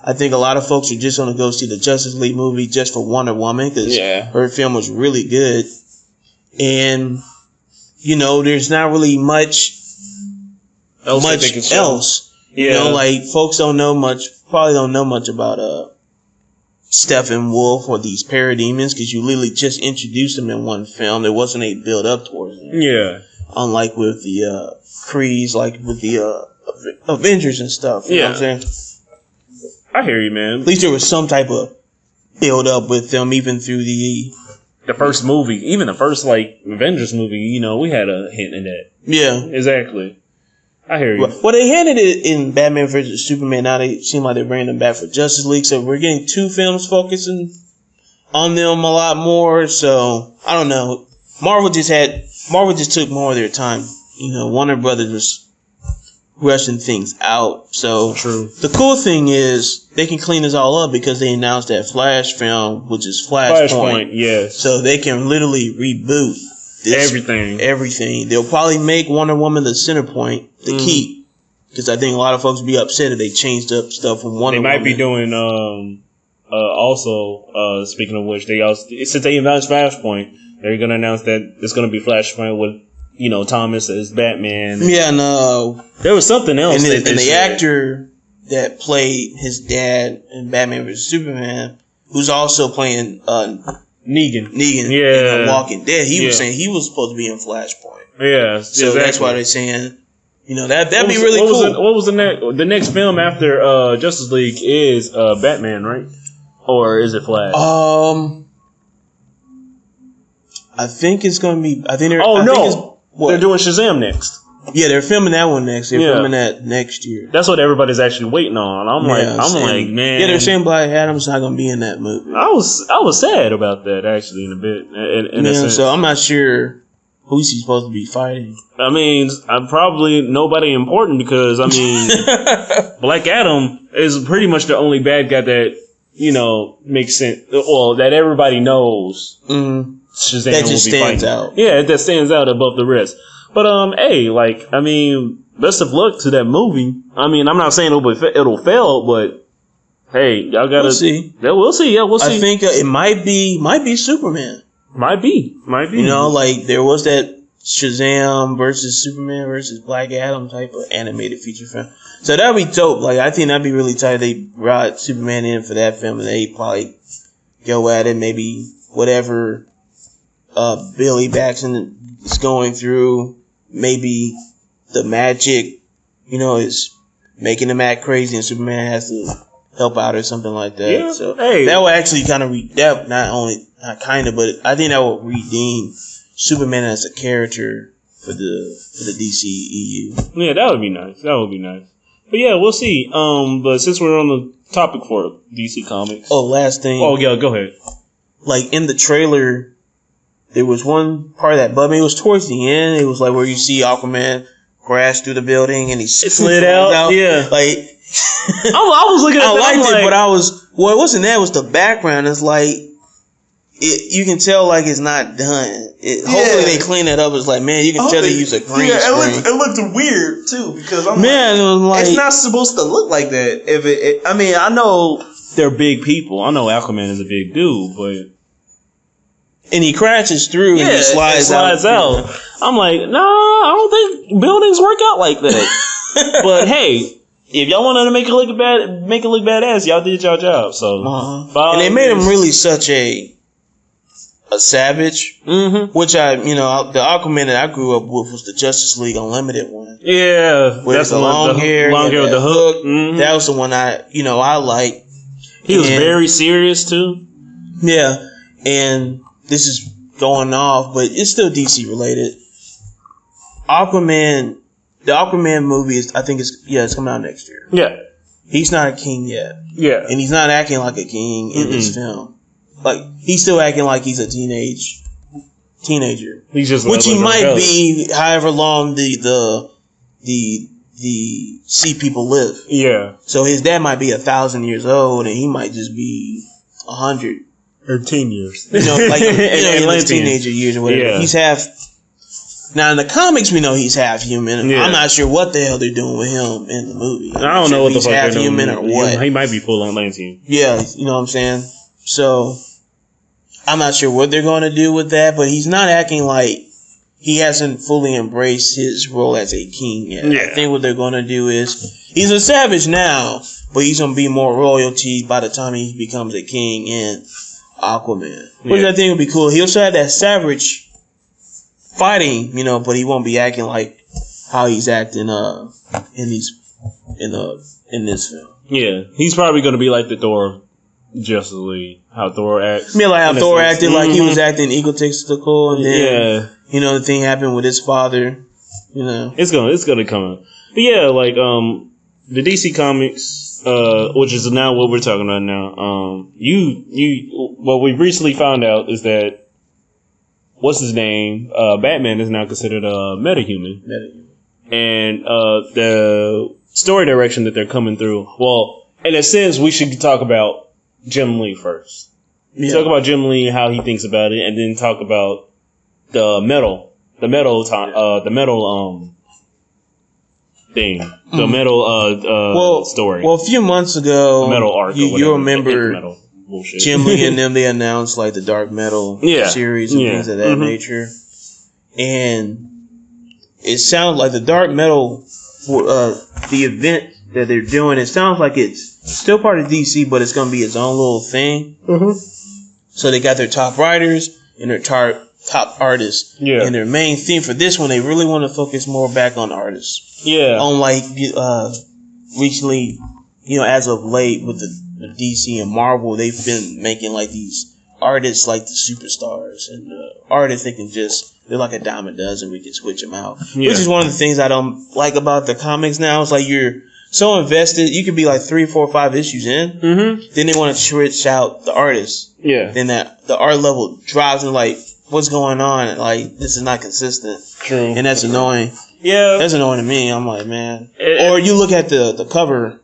I think a lot of folks are just going to go see the Justice League movie just for Wonder Woman because her film was really good. And, you know, there's not really much else. You know, like, folks probably don't know much about Steppenwolf or these parademons because you literally just introduced them in one film. There wasn't a build up towards them. Yeah. Unlike with the Krees, like with the Avengers and stuff. You know what I'm saying? I hear you, man. At least there was some type of build up with them, even through the first movie, even the first like Avengers movie. You know, we had a hint in that. Yeah, exactly. I hear you. Well, they handed it in Batman vs Superman. Now they seem like they're bringing them back for Justice League, so we're getting 2 films focusing on them a lot more. So I don't know. Marvel just took more of their time. You know, Warner Brothers was rushing things out. So true. The cool thing is they can clean this all up because they announced that Flash film, which is Flashpoint. Yes. So they can literally reboot everything. They'll probably make Wonder Woman the center point to keep, because I think a lot of folks would be upset if they changed up stuff from Wonder Woman. They might be doing also speaking of which, they also, since they announced Flashpoint, they're gonna announce that it's gonna be Flashpoint with, you know, Thomas as Batman. Yeah, no. There was something else. And the actor that played his dad in Batman vs Superman, who's also playing Negan in Walking Dead, he was saying he was supposed to be in Flashpoint. Yeah, so that's why they're saying, you know, that'd be really cool. What was the next film after Justice League is Batman, right? Or is it Flash? I think it's going to be. They're doing Shazam next. Yeah, they're filming that one next. They're filming that next year. That's what everybody's actually waiting on. I'm like, man. Yeah, they're saying Black Adam's not going to be in that movie. I was sad about that actually in a bit. In a sense. So I'm not sure who's he supposed to be fighting. I mean, I'm probably nobody important because I mean, Black Adam is pretty much the only bad guy that, you know, makes sense. Well, that everybody knows. Mm-hmm. Shazam that just stands out. Yeah, that stands out above the rest. But hey, like, I mean, best of luck to that movie. I mean, I'm not saying it'll fail, but hey, y'all gotta see. Yeah, we'll see. Yeah, we'll see. I think it might be Superman. Might be. You know, like there was that Shazam versus Superman versus Black Adam type of animated feature film. So that'd be dope. Like, I think that'd be really tight. They brought Superman in for that film, and they probably go at it. Maybe whatever Billy Batson is going through, maybe the magic, you know, is making him act crazy, and Superman has to help out or something like that. Yeah, so that will actually kind of but I think that will redeem Superman as a character for the DCEU. Yeah, that would be nice. But yeah, we'll see. But since we're on the topic for DC Comics. Oh, last thing. Oh yeah, go ahead. Like in the trailer, there was one part that bugged me. It was towards the end. It was like where you see Aquaman crash through the building and he slid out. Yeah, like I was looking at I liked it, but it wasn't that. It was the background. It's like you can tell like it's not done. Hopefully they clean that up. It's like, man, you can tell they use a green screen. It looked weird too because it's not supposed to look like that. I mean, I know they're big people. I know Aquaman is a big dude, but. And he crashes through and he slides out. I'm like, no, I don't think buildings work out like that. But hey, if y'all wanted to make it look badass, y'all did y'all job. So, and they made him really such a savage, which the Aquaman that I grew up with was the Justice League Unlimited one. Yeah, with the long hair with the hook. That was the one I liked. He was very serious too. Yeah, and this is going off, but it's still DC related. The Aquaman movie it's coming out next year. Yeah. He's not a king yet. Yeah. And he's not acting like a king in this film. Like, he's still acting like he's a teenager. He's just which he might be however long the sea people live. Yeah. So his dad might be 1,000 years old and he might just be 100. Or 10 years. You know, like in his teenager years or whatever. Yeah. He's half Now in the comics, we know he's half human. Yeah. I'm not sure what the hell they're doing with him in the movie. I don't know what the fuck half they're doing. human or what. He might be full on Atlantean. Yeah, you know what I'm saying. So I'm not sure what they're going to do with that, but he's not acting like he hasn't fully embraced his role as a king yet. Yeah. I think what they're going to do is he's a savage now, but he's going to be more royalty by the time he becomes a king in Aquaman. Which I think would be cool. He'll still have that savage fighting, you know, but he won't be acting like how he's acting in this film. Yeah, he's probably going to be like the Thor Justice League, how Thor acts. I mean, like how Thor acted, like he was acting egotistical, and then you know the thing happened with his father. You know, it's gonna come out. But yeah, like the DC Comics, which is now what we're talking about now. What we recently found out is that what's his name? Batman is now considered a metahuman, and the story direction that they're coming through. Well, in a sense, we should talk about Jim Lee first. Talk about Jim Lee, how he thinks about it, and then talk about the metal thing, the metal story. Well, a few months ago, metal arc. You remember Jim Lee and them? They announced like the Dark Metal series and things of that nature, and it sounds like the Dark Metal, the event that they're doing. It sounds like it's still part of DC, but it's going to be its own little thing. So they got their top writers and their top artists. Yeah. And their main theme for this one, they really want to focus more back on artists. Yeah. On like recently, you know, as of late with the DC and Marvel, they've been making like these artists like the superstars and artists they can they're like a dime a dozen. We can switch them out. Yeah. Which is one of the things I don't like about the comics now. It's like you're so invested, you could be like 3, 4, 5 issues in. Then they want to switch out the artists. Yeah. Then the art level drops and like, what's going on? Like, this is not consistent. True. And that's annoying. Yeah. That's annoying to me. I'm like, man. Or you look at the cover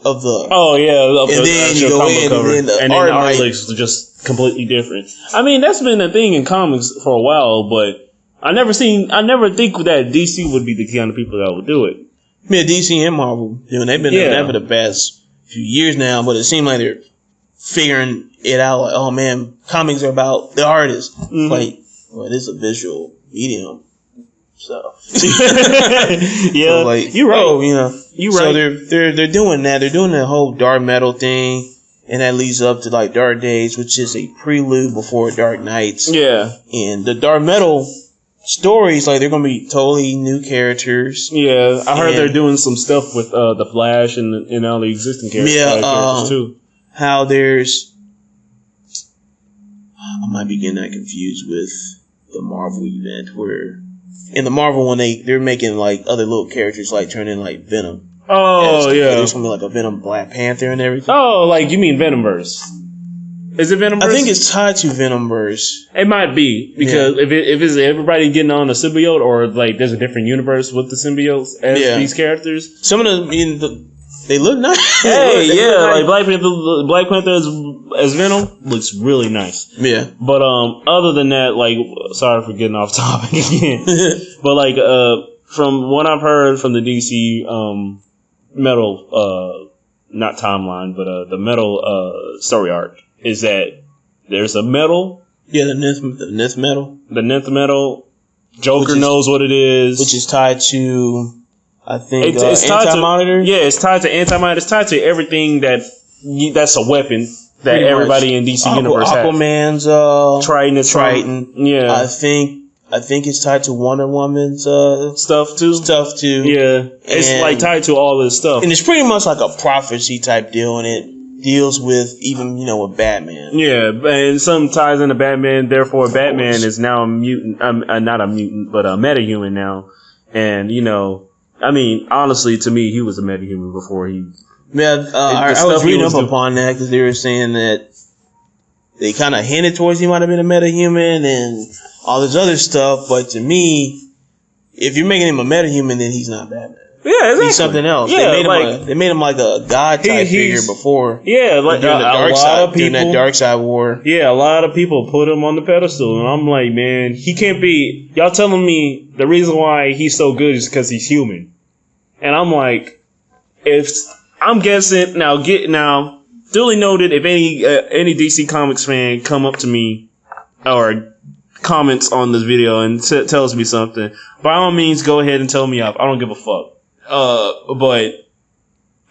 of the. Oh yeah. And then you go in cover, and then the art looks just completely different. I mean, that's been a thing in comics for a while, but I never think that DC would be the kind of people that would do it. Yeah, DC and Marvel, you know, they've been doing that for the past few years now, but it seems like they're figuring it out. Like, oh man, comics are about the artist. Like, well, it is a visual medium, so yeah, so like, you're right. Oh, you know, you're right. So they're doing that. They're doing the whole Dark Metal thing, and that leads up to like Dark Days, which is a prelude before Dark Nights. Yeah, and the Dark Metal stories, like, they're gonna be totally new characters. Yeah, I heard they're doing some stuff with the Flash and all the existing characters. Characters too. How there's, I might be getting that confused with the Marvel event where in the Marvel one they're making like other little characters like turn in like Venom. Oh yeah, there's gonna be like a Venom Black Panther and everything. Oh, like you mean Venomverse? Is it Venomverse? I think it's tied to Venomverse. It might be because if it's everybody getting on a symbiote, or like there's a different universe with the symbiotes as these characters. Some of them, they look nice. Hey, like Black Panther as Venom looks really nice. Yeah. But other than that, like, sorry for getting off topic again. But like from what I've heard from the DC metal not timeline, but the metal story arc. Is that there's a metal? Yeah, the nth metal. The nth metal. Joker knows what it is, which is tied to, I think, it's Anti-Monitor. It's tied to Anti-Monitor. It's tied to everything that's a weapon that pretty everybody in DC Universe has. Aquaman's Triton. Yeah, I think it's tied to Wonder Woman's stuff too. Yeah, it's like tied to all this stuff, and it's pretty much like a prophecy type deal, and it deals with even, you know, with Batman. Yeah, and some ties into Batman. Therefore, Batman is now a mutant. Not a mutant, but a metahuman now. And, you know, I mean, honestly, to me, he was a metahuman before he. Yeah, I was reading up upon that because they were saying that they kind of hinted towards he might have been a metahuman and all this other stuff. But to me, if you're making him a metahuman, then he's not Batman. Yeah, exactly. He's something else. Yeah, they made him like a god type figure before. Yeah, like during that dark side war. Yeah, a lot of people put him on the pedestal, and I'm like, man, he can't be. Y'all telling me the reason why he's so good is because he's human, and I'm like, I'm guessing now. Duly noted. If any DC Comics fan come up to me or comments on this video and tells me something, by all means, go ahead and tell me off. I don't give a fuck. But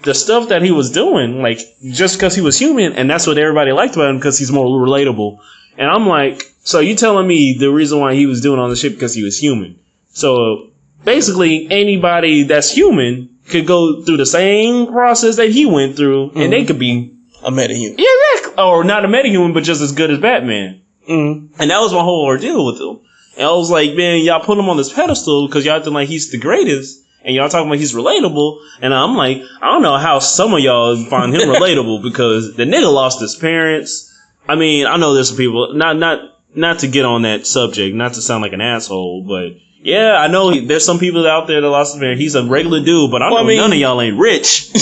the stuff that he was doing, like, just because he was human, and that's what everybody liked about him because he's more relatable. And I'm like, so you telling me the reason why he was doing all this shit because he was human? So basically, anybody that's human could go through the same process that he went through, and they could be a metahuman. Yeah, exactly. Or not a metahuman, but just as good as Batman. And that was my whole ordeal with him. And I was like, man, y'all put him on this pedestal because y'all think like he's the greatest. And y'all talking about he's relatable. And I'm like, I don't know how some of y'all find him relatable because the nigga lost his parents. I mean, I know there's some people, not to get on that subject, not to sound like an asshole, but yeah, I know there's some people out there that lost his parents. He's a regular dude, but none of y'all ain't rich.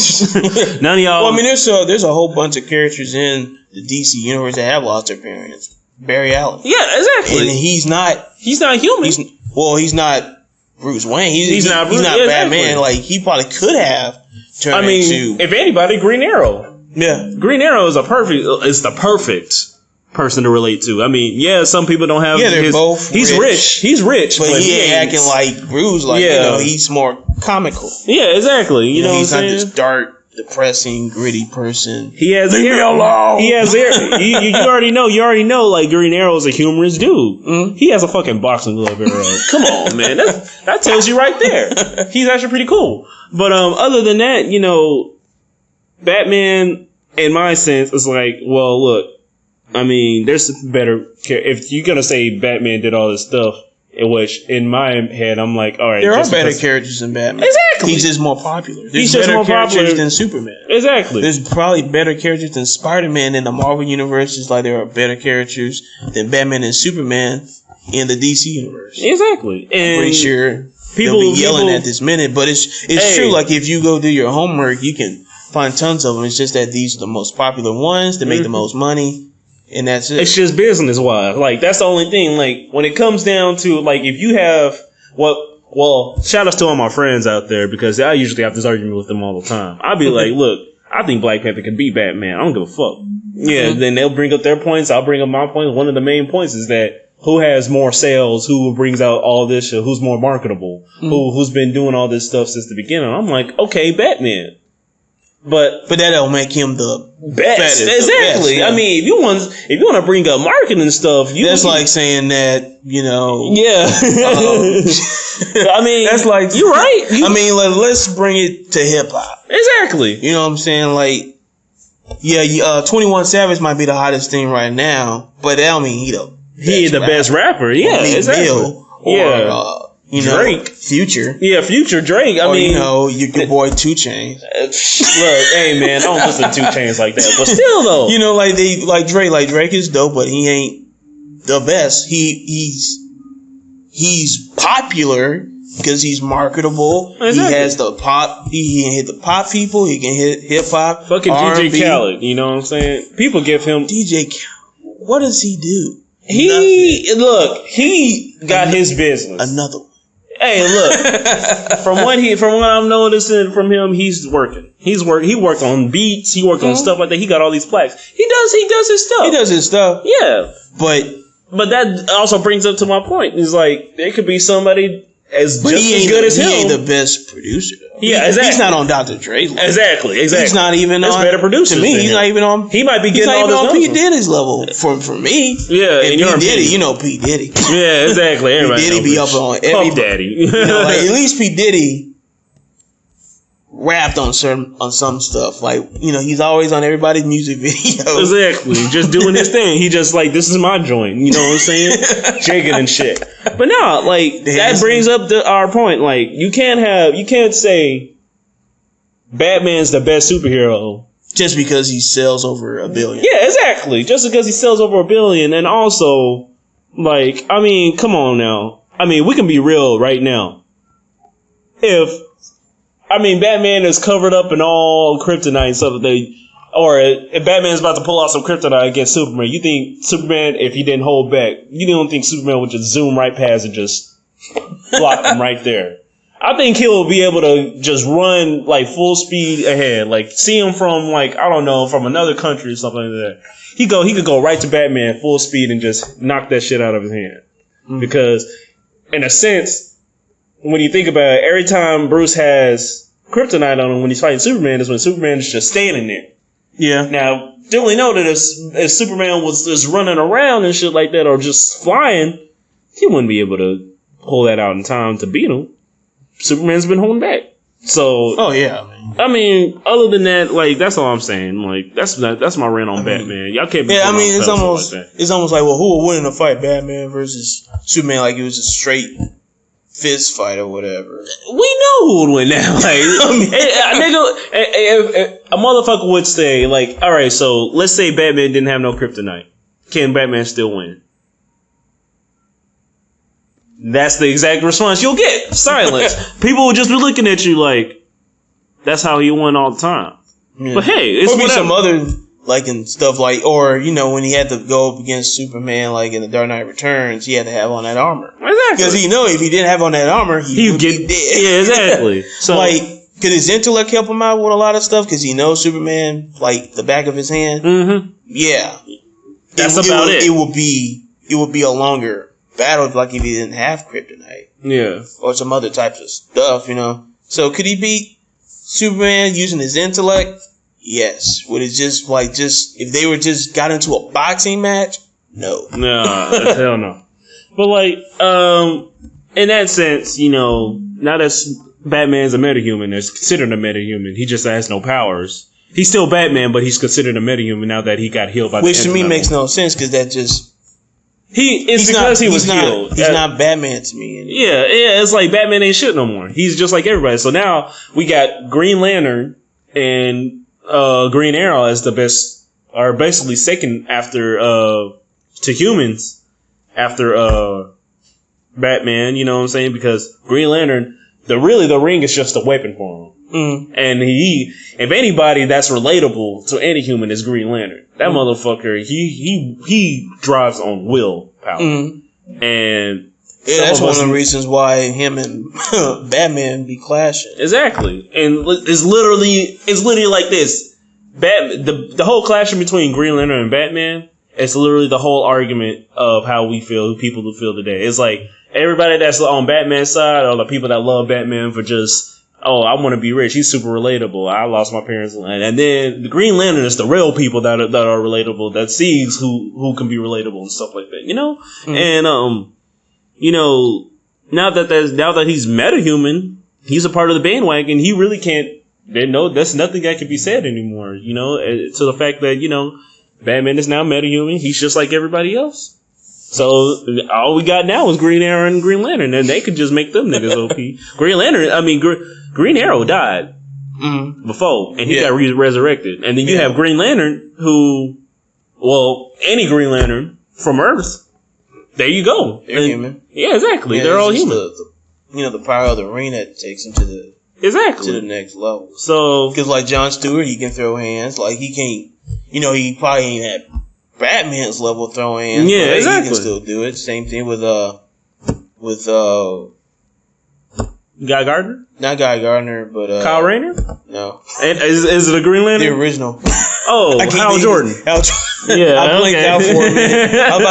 None of y'all. Well, I mean, there's a whole bunch of characters in the DC universe that have lost their parents. Barry Allen. Yeah, exactly. And he's not human. He's not Bruce Wayne. He's not Batman. Exactly. Like, he probably could have turned into, if anybody, Green Arrow. Yeah. Green Arrow is the perfect person to relate to. I mean, yeah, some people don't have. Yeah, they're both. He's rich. He's rich, but he ain't acting like Bruce. Like, he's more comical. Yeah, exactly. You know, he's what I'm not saying? this dark, depressing, gritty person. He has Leave me alone. He has you already know. You already know. Like, Green Arrow is a humorous dude. He has a fucking boxing glove arrow. Come on, man. That tells you right there. He's actually pretty cool. But other than that, you know, Batman, in my sense, is like, well, look. I mean, there's better. If you're gonna say Batman did all this stuff, which in my head I'm like, all right, there are better characters than Batman. Exactly, he's just more popular. He's just more popular than Superman. Exactly, there's probably better characters than Spider-Man in the Marvel universe. Just like there are better characters than Batman and Superman in the DC universe. Exactly, and I'm pretty sure they'll be yelling at this minute, but it's true. Like, if you go do your homework, you can find tons of them. It's just that these are the most popular ones that make the most money. And that's it. It's just business wise. Like, that's the only thing. Like, when it comes down to, like, if you have well, shout outs to all my friends out there because I usually have this argument with them all the time. I'll be like, look, I think Black Panther can beat Batman. I don't give a fuck. Yeah, then they'll bring up their points. I'll bring up my points. One of the main points is that who has more sales, who brings out all this shit, who's more marketable, who's been doing all this stuff since the beginning. I'm like, okay, Batman. But that don't make him the best. Exactly. I mean, if you want to bring up marketing stuff, that's like saying that, you know. Yeah. I mean, that's like, you're right. I mean, let's bring it to hip hop. Exactly. You know what I'm saying? Like, 21 Savage might be the hottest thing right now, but that don't mean he the best rapper. Yeah, exactly. Bill, Drake. Future. Yeah, Future Drake. I mean, your boy 2 Chainz. Look, hey man, I don't listen to 2 Chainz like that. But still though. Like Drake. Like, Drake is dope, but he ain't the best. He's popular because he's marketable. Exactly. He has the pop. He can hit the pop people. He can hit hip hop. Fucking R&B. DJ Khaled. You know what I'm saying? People give him DJ Khaled. What does he do? He got his business. Another one. Hey, look. from what I'm noticing from him, he's working. He worked on beats. He worked on stuff like that. He got all these plaques. He does his stuff. He does his stuff. Yeah, but that also brings up to my point. Is like there could be somebody as good as him. He ain't the best producer though. Yeah, exactly. He's not on Dr. Dre's level. Exactly. He's not even on. Better producers. To me, he's not even on. He might be getting all this. He's not even on P. Diddy's level for me. Yeah, and P. Diddy, P. Diddy. Yeah, exactly. Everybody P. Diddy be up on every daddy. Like, at least P. Diddy rapped on some stuff. Like, he's always on everybody's music video. Exactly. Just doing his thing. He just like, this is my joint. You know what I'm saying? Shaking and shit. But no, like, that brings up our point. Like, you can't say Batman's the best superhero just because he sells over 1 billion. Yeah, exactly. Just because he sells over 1 billion. And also, like, I mean, come on now. I mean, we can be real right now. If I mean, Batman is covered up in all kryptonite and stuff. Or if Batman's about to pull out some kryptonite against Superman, you think Superman, if he didn't hold back, you don't think Superman would just zoom right past and just block him right there? I think he'll be able to just run like full speed ahead, like see him from like, I don't know, from another country or something like that. He could go right to Batman full speed and just knock that shit out of his hand. Because in a sense, when you think about it, every time Bruce has kryptonite on him when he's fighting Superman is when Superman is just standing there. Yeah. Now, duly noted, if Superman was just running around and shit like that or just flying, he wouldn't be able to pull that out in time to beat him. Superman's been holding back. So, oh yeah. I mean, other than that, like that's all I'm saying. Like that's my rant on Batman. Y'all can't. Yeah, I mean, it's almost like, well, who would win in a fight, Batman versus Superman? Like it was a straight fist fight or whatever. We know who would win now. Like, a motherfucker would say, like, all right, so let's say Batman didn't have no kryptonite. Can Batman still win? That's the exact response you'll get. Silence. People will just be looking at you like, that's how he won all the time. Yeah. But hey, it's be some other, like, and stuff like, or, you know, when he had to go up against Superman, like in the Dark Knight Returns, he had to have on that armor. Exactly. Because he know if he didn't have on that armor, he would get dead. Yeah, exactly. So, like, could his intellect help him out with a lot of stuff? Because he knows Superman, like, the back of his hand? Mm-hmm. Yeah. That's about it. It would be a longer battle, like if he didn't have kryptonite. Yeah. Or some other types of stuff, you know. So could he beat Superman using his intellect? Yes. Would it just if they were just got into a boxing match? No. No, hell no. But like, in that sense, you know, now that Batman's a metahuman, there's considered a metahuman. He just has no powers. He's still Batman, but he's considered a metahuman now that he got healed by Which to me makes no sense because that just he was healed. He's not Batman to me anymore. Yeah, it's like Batman ain't shit no more. He's just like everybody. So now we got Green Lantern and Green Arrow as the best, are basically second after to humans after Batman. You know what I'm saying? Because Green Lantern, the ring is just a weapon for him. And if anybody that's relatable to any human is Green Lantern. That motherfucker, he drives on willpower. And that's one of the reasons why him and Batman be clashing. Exactly. And it's literally like this. The whole clashing between Green Lantern and Batman, it's literally the whole argument of how we feel, people who feel today. It's like everybody that's on Batman's side are the people that love Batman for just, oh, I want to be rich. He's super relatable. I lost my parents. And then the Green Lantern is the real people that are relatable, that sees who can be relatable and stuff like that, you know? And, you know, now that he's metahuman, he's a part of the bandwagon. He really can't, there's nothing that can be said anymore, you know, to the fact that, you know, Batman is now metahuman. He's just like everybody else. So all we got now is Green Arrow and Green Lantern, and they could just make them niggas OP. Green Arrow died before, and he got resurrected. And then you have Green Lantern, any Green Lantern from Earth. There you go. They're human. Yeah, exactly. They're all human. The power of the ring that takes him to the next level. So, because like Jon Stewart, he can throw hands. Like he can't. He probably ain't at Batman's level throwing hands. Yeah, exactly. He can still do it. Same thing with Guy Gardner? Not Guy Gardner, but Kyle Rayner? No. And is it a Green Lantern? The original. Oh, Hal Jordan. Yeah, I blanked out for a minute. I was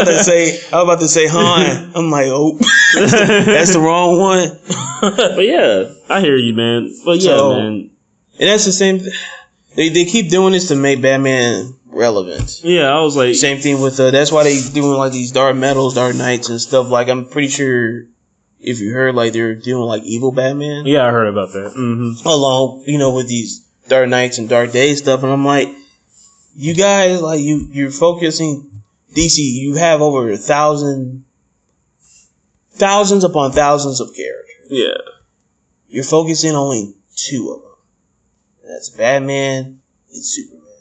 about to say Han. I'm like, oh, that's the wrong one. But yeah, I hear you, man. But yeah, man. And that's the same. They keep doing this to make Batman relevant. Yeah, I was like, same thing with that's why they doing like these Dark Metals, Dark Knights, and stuff. Like I'm pretty sure if you heard like they're doing like evil Batman. Yeah, I heard about that. Mm-hmm. Along, with these Dark Knights and Dark Days stuff, and I'm like, you guys, like you're focusing DC. You have over thousands upon thousands of characters. Yeah, you're focusing only 2 of them. That's Batman and Superman.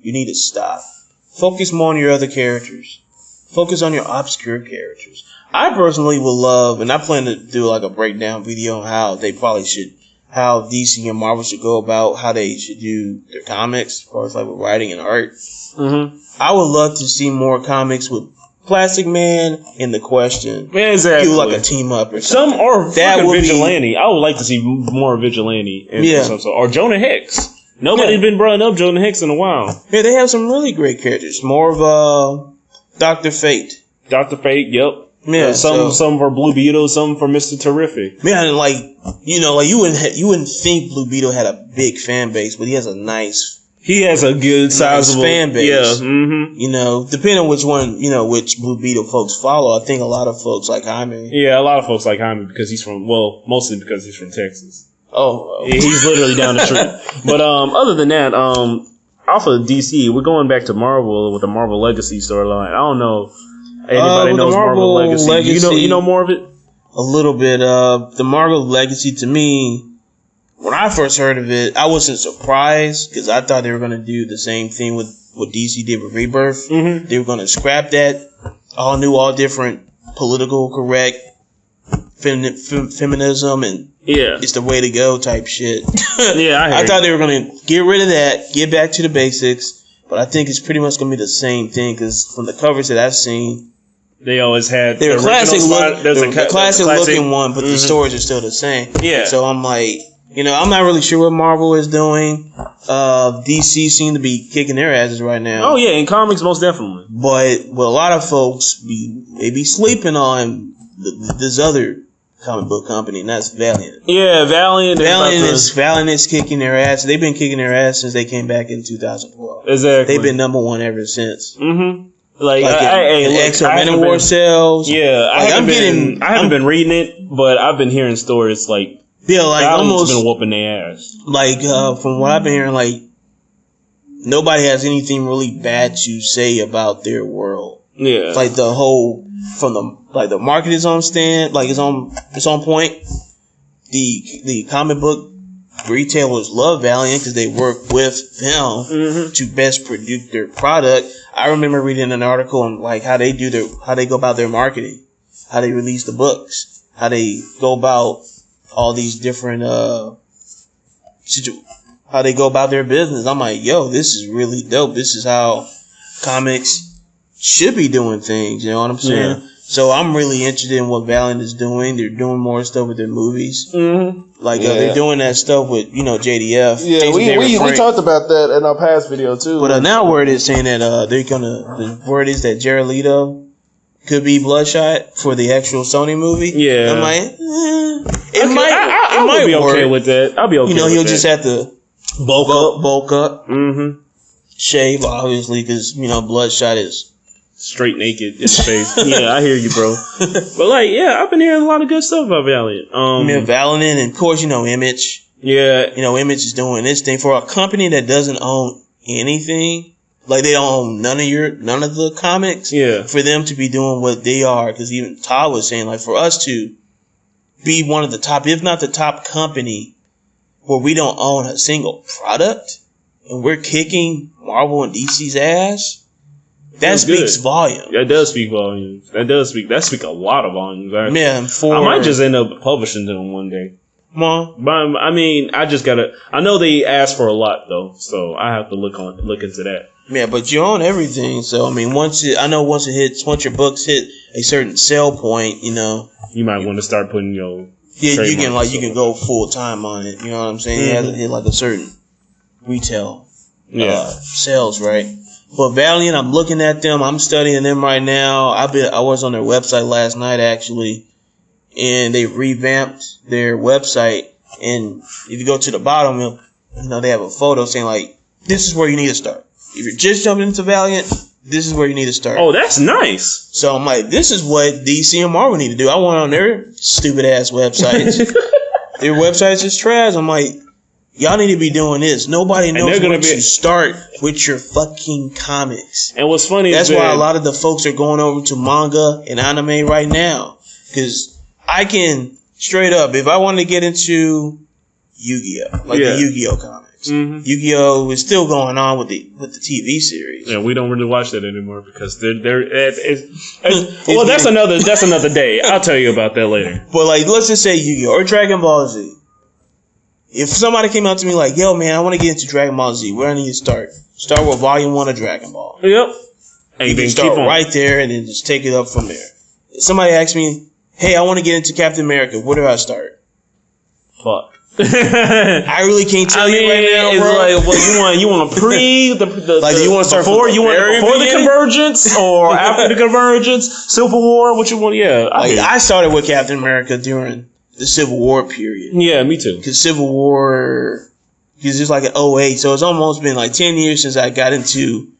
You need to stop. Focus more on your other characters. Focus on your obscure characters. I personally would love, and I plan to do like a breakdown video on how they probably should, how DC and Marvel should go about how they should do their comics, as far as like with writing and art. Mm-hmm. I would love to see more comics with Plastic Man and the Question. Yeah, exactly. Do like a team up or something. Some or that would Vigilante. I would like to see more Vigilante. Or Jonah Hex. Nobody's been brought up Jonah Hex in a while. Yeah, they have some really great characters. More of Dr. Fate. Dr. Fate, yep. Yeah, some for Blue Beetle, some for Mr. Terrific. Yeah, and like you wouldn't think Blue Beetle had a big fan base, but he has a good sizable fan base. Yeah, mm-hmm. Depending on which one, which Blue Beetle folks follow. I think a lot of folks like Jaime. Yeah, a lot of folks like Jaime because mostly because he's from Texas. Oh, he's literally down the street. But other than that, off of DC, we're going back to Marvel with the Marvel Legacy storyline. I don't know. Anybody knows Marvel Legacy? You know more of it? A little bit. The Marvel Legacy, to me, when I first heard of it, I wasn't surprised because I thought they were going to do the same thing with what DC did with Rebirth. Mm-hmm. They were going to scrap that, all new, all different, political correct, feminism, and it's the way to go type shit. Yeah, I thought they were going to get rid of that, get back to the basics, but I think it's pretty much going to be the same thing because from the covers that I've seen, they always had the classic looking one, but the stories are still the same. Yeah. So I'm like, I'm not really sure what Marvel is doing. DC seem to be kicking their asses right now. Oh yeah, in comics most definitely. But what a lot of folks they be sleeping on this other comic book company, and that's Valiant. Yeah, Valiant is kicking their ass. They've been kicking their ass since they came back in 2012. Exactly. They've been number one ever since. Mm-hmm. War sales. Yeah, I haven't been reading it, but I've been hearing stories like almost been whooping their ass. From what I've been hearing, nobody has anything really bad to say about their world. Yeah, the whole from the market is on stand, it's on point. The comic book retailers love Valiant because they work with them to best produce their product. I remember reading an article on how they go about their marketing, how they release the books, how they go about all these different how they go about their business. I'm like, yo, this is really dope. This is how comics should be doing things. You know what I'm saying? Yeah. So I'm really interested in what Valiant is doing. They're doing more stuff with their movies. Mm-hmm. They're doing that stuff with, JDF. Yeah, we talked about that in our past video too. But now word is saying that the word is that Jared Leto could be Bloodshot for the actual Sony movie. Yeah. I'm like, it might be okay with that. I'll be okay with that. He'll just have to bulk up. Mm-hmm. Shave, obviously, because, Bloodshot is straight naked in space. Yeah, I hear you, bro. But I've been hearing a lot of good stuff about Valiant. Valiant, and of course, Image. Yeah. Image is doing this thing for a company that doesn't own anything. They don't own none of the comics. Yeah. For them to be doing what they are, because even Todd was saying, for us to be one of the top, if not the top company, where we don't own a single product, and we're kicking Marvel and DC's ass. That speaks volumes. That does speak volumes. That speak a lot of volumes. Actually. Yeah, I might just end up publishing them one day. Well, but I just gotta. I know they ask for a lot though, so I have to look into that. Yeah, but you own everything, so once your books hit a certain sell point, you might want to start putting your you can go full time on it. You know what I'm saying? You have to hit a certain retail sales, right? But Valiant, I'm looking at them. I'm studying them right now. I was on their website last night, actually, and they revamped their website. And if you go to the bottom, they have a photo saying, this is where you need to start. If you're just jumping into Valiant, this is where you need to start. Oh, that's nice. So I'm like, this is what DC and Marvel need to do. I went on their stupid-ass websites. Their websites is trash. I'm like, y'all need to be doing this. Nobody knows where to start with your fucking comics. And what's funny is why a lot of the folks are going over to manga and anime right now. Because I can, straight up, if I want to get into Yu-Gi-Oh! The Yu-Gi-Oh! Comics. Mm-hmm. Yu-Gi-Oh! Is still going on with the TV series. Yeah, we don't really watch that anymore because well, that's another day. I'll tell you about that later. But let's just say Yu-Gi-Oh! Or Dragon Ball Z. if somebody came out to me like, yo, man, I want to get into Dragon Ball Z, where I need to start? Start with Volume 1 of Dragon Ball. Yep. And you can start right there and then just take it up from there. If somebody asks me, hey, I want to get into Captain America, where do I start? Fuck. I really can't tell you right now, it's bro. like, well, you want to pre the like you want to start before the beginning? Convergence or after the Convergence, Civil War? What you want? Yeah, I started with Captain America during the Civil War period. Yeah, me too. Because Civil War, because it's like an 08, so it's almost been like 10 years since I got into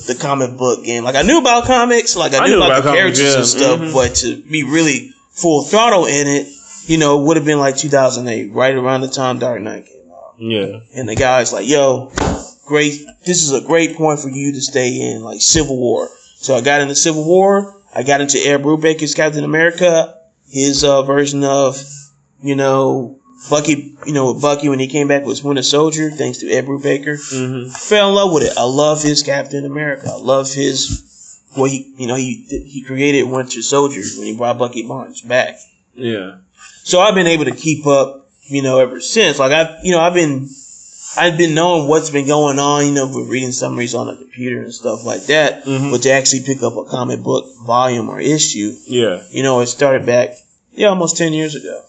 the comic book game. Like I knew about comics, like I knew about the characters and stuff, but to be really full throttle in it, you know, would have been like 2008, right around the time Dark Knight came out. Yeah. And the guy's like, yo, great, this is a great point for you to stay in, like Civil War. So I got into Civil War, I got into Ed Brubaker's Captain America, his version of, you know, Bucky, you know, Bucky when he came back was Winter Soldier, thanks to Ed Brubaker. Mm-hmm. Fell in love with it. I love his Captain America. I love his, well, he created Winter Soldier when he brought Bucky Barnes back. Yeah. So I've been able to keep up, you know, ever since. Like I've been knowing what's been going on, you know, with reading summaries on the computer and stuff like that. Mm-hmm. But to actually pick up a comic book volume or issue, yeah, you know, it started back, almost 10 years ago.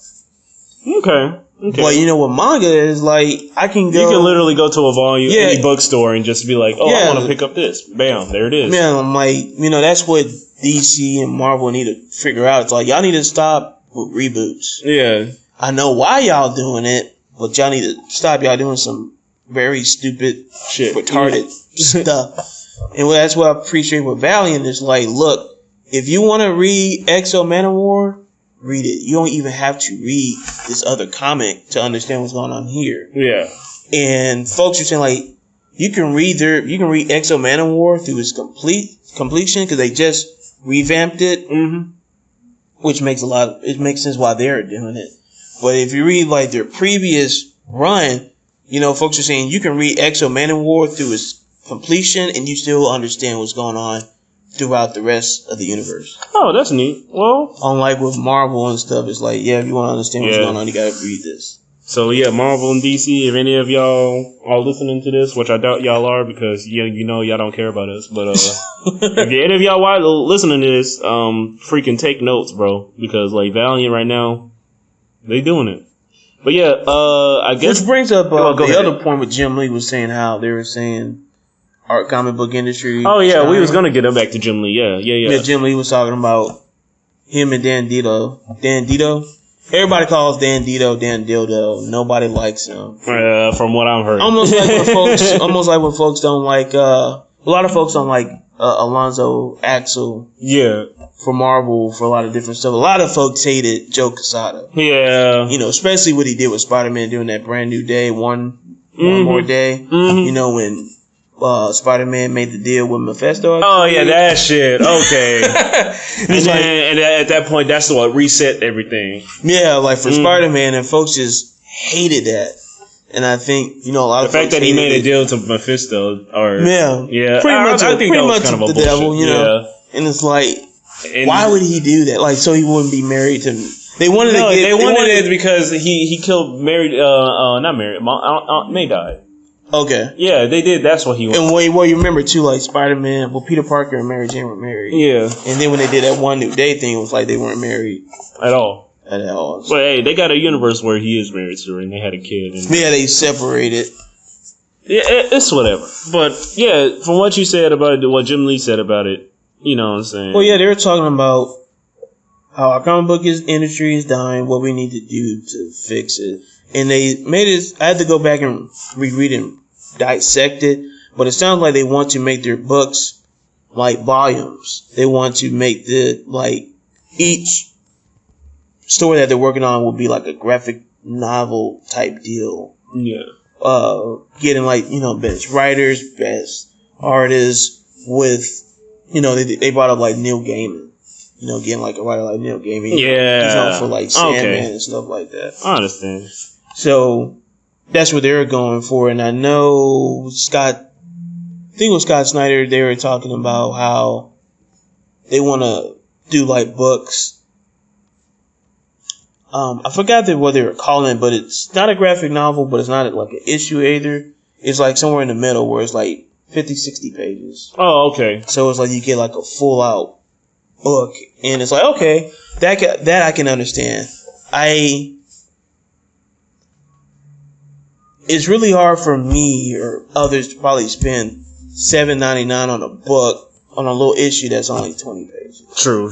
Okay. But you know what manga is like? I can go. You can literally go to a volume, any bookstore, and just be like, "Oh, I want to pick up this." Bam, there it is. Man, I'm like, you know, that's what DC and Marvel need to figure out. It's like y'all need to stop with reboots. Yeah. I know why y'all doing it, but y'all need to stop y'all doing some very stupid shit, retarded stuff. And that's what I appreciate with Valiant is like, look, if you want to read Exo Manowar, read it. You don't even have to read this other comic to understand what's going on here. Yeah. And folks are saying like, you can read Exo Manowar through its completion because they just revamped it. Mm-hmm. Which makes it makes sense why they're doing it. But if you read like their previous run, you know, folks are saying you can read Exo Manowar through its completion and you still understand what's going on throughout the rest of the universe. Oh, that's neat. Well, unlike with Marvel and stuff, it's like, if you want to understand what's going on, you gotta read this. So yeah, Marvel and DC, if any of y'all are listening to this, which I doubt y'all are because you know y'all don't care about us, but if any of y'all are listening to this, freaking take notes, bro, because like Valiant right now, they doing it. But yeah, I guess which brings up the other point with Jim Lee was saying how they were saying art comic book industry. Oh yeah, we was gonna get him back to Jim Lee. Yeah. Jim Lee was talking about him and Dan Dito. Everybody calls Dan Dildo. Nobody likes him. From what I've heard. Almost like when folks don't like, a lot of folks don't like, Alonzo Axel. Yeah. For Marvel, for a lot of different stuff. A lot of folks hated Joe Quesada. Yeah. You know, especially what he did with Spider-Man doing that brand new day, one more day. Mm-hmm. You know, when, Spider-Man made the deal with Mephisto. Oh yeah, that shit. Okay. and at that point, that's what reset everything. Yeah, like for Spider-Man, and folks just hated that. And I think, you know, a lot of the fact that he made a deal to Mephisto, pretty much the devil, you know. Yeah. And it's like, why would he do that? Like, so he wouldn't be married to. They wanted it because he killed not Mary. May died. Okay. Yeah, they did. That's what he wanted. And well, you remember too, like Spider-Man. Well, Peter Parker and Mary Jane were married. Yeah. And then when they did that One New Day thing, it was like they weren't married at all. So, but hey, they got a universe where he is married to her, and they had a kid. And they separated. Yeah, it's whatever. But yeah, from what you said about it, what Jim Lee said about it, you know what I'm saying. Well, yeah, they were talking about how our comic book industry is dying, what we need to do to fix it. And they made it, I had to go back and reread and dissect it, but it sounds like they want to make their books like volumes. They want to make each story that they're working on will be like a graphic novel type deal. Yeah. Getting best writers, best artists with, they brought up like Neil Gaiman. Getting like a writer like Neil Gaiman. Yeah. For like Sandman and stuff like that. I understand. So that's what they were going for. And I know Scott Snyder, they were talking about how they want to do like books I forgot what they were calling it, but it's not a graphic novel, but it's not like an issue either. It's like somewhere in the middle where it's like 50, 60 pages. Oh, okay. So it's like you get like a full out book, and it's like, okay, that I can understand. It's really hard for me or others to probably spend $7.99 on a book on a little issue that's only 20 pages. True.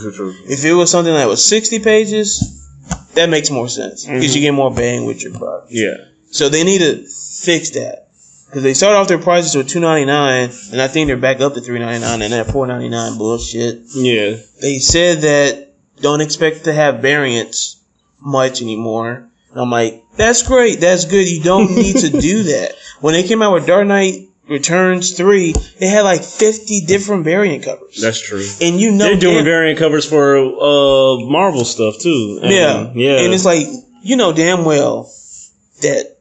If it was something that was 60 pages, that makes more sense because you get more bang with your buck. Yeah. So they need to fix that because they started off their prices with $2.99, and I think they're back up to $3.99, and that $4.99 bullshit. Yeah. They said that don't expect to have variants much anymore. And I'm like, that's great, that's good. You don't need to do that. When they came out with Dark Knight Returns 3, they had like 50 different variant covers. That's true. And they're doing variant covers for Marvel stuff too. Yeah. And it's like, damn well that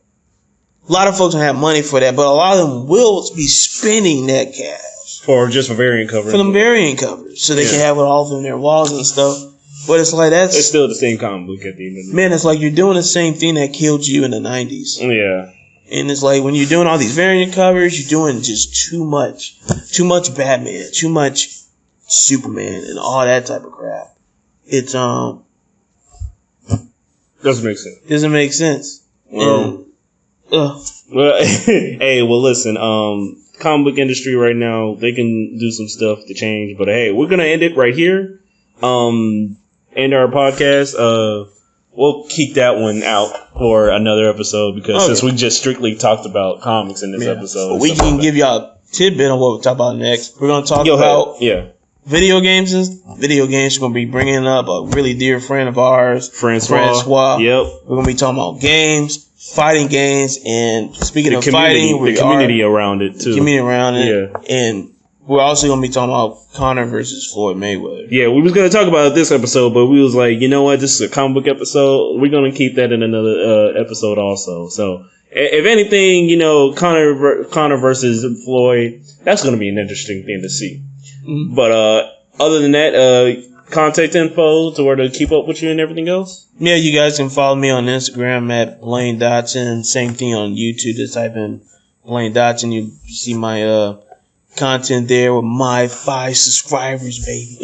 a lot of folks don't have money for that, but a lot of them will be spending that cash for variant covers. For them variant covers, so they can have it all on their walls and stuff. But it's like it's still the same comic book at the end of the day. Man, it's like you're doing the same thing that killed you in the 90s. Yeah. And it's like when you're doing all these variant covers, you're doing just too much Batman, too much Superman, and all that type of crap. It's doesn't make sense. Doesn't make sense. Well, hey, listen. Comic book industry right now, they can do some stuff to change, but hey, we're gonna end it right here. End our podcast. We'll keep that one out for another episode because since we just strictly talked about comics in this episode, we can give y'all a tidbit on what we'll talk about next. We're gonna talk about video games. Video games. We're gonna be bringing up a really dear friend of ours, Francois. Yep. We're gonna be talking about games, fighting games, and speaking of fighting, the community around it too. And we're also going to be talking about Conor versus Floyd Mayweather. Yeah, we was going to talk about it this episode, but we was like, you know what? This is a comic book episode. We're going to keep that in another episode also. So, if anything, Conor versus Floyd, that's going to be an interesting thing to see. Mm-hmm. But other than that, contact info to where to keep up with you and everything else? Yeah, you guys can follow me on Instagram at Blaine Dotson. Same thing on YouTube. Just type in Blaine Dotson. You see my content there with my 5 subscribers, baby.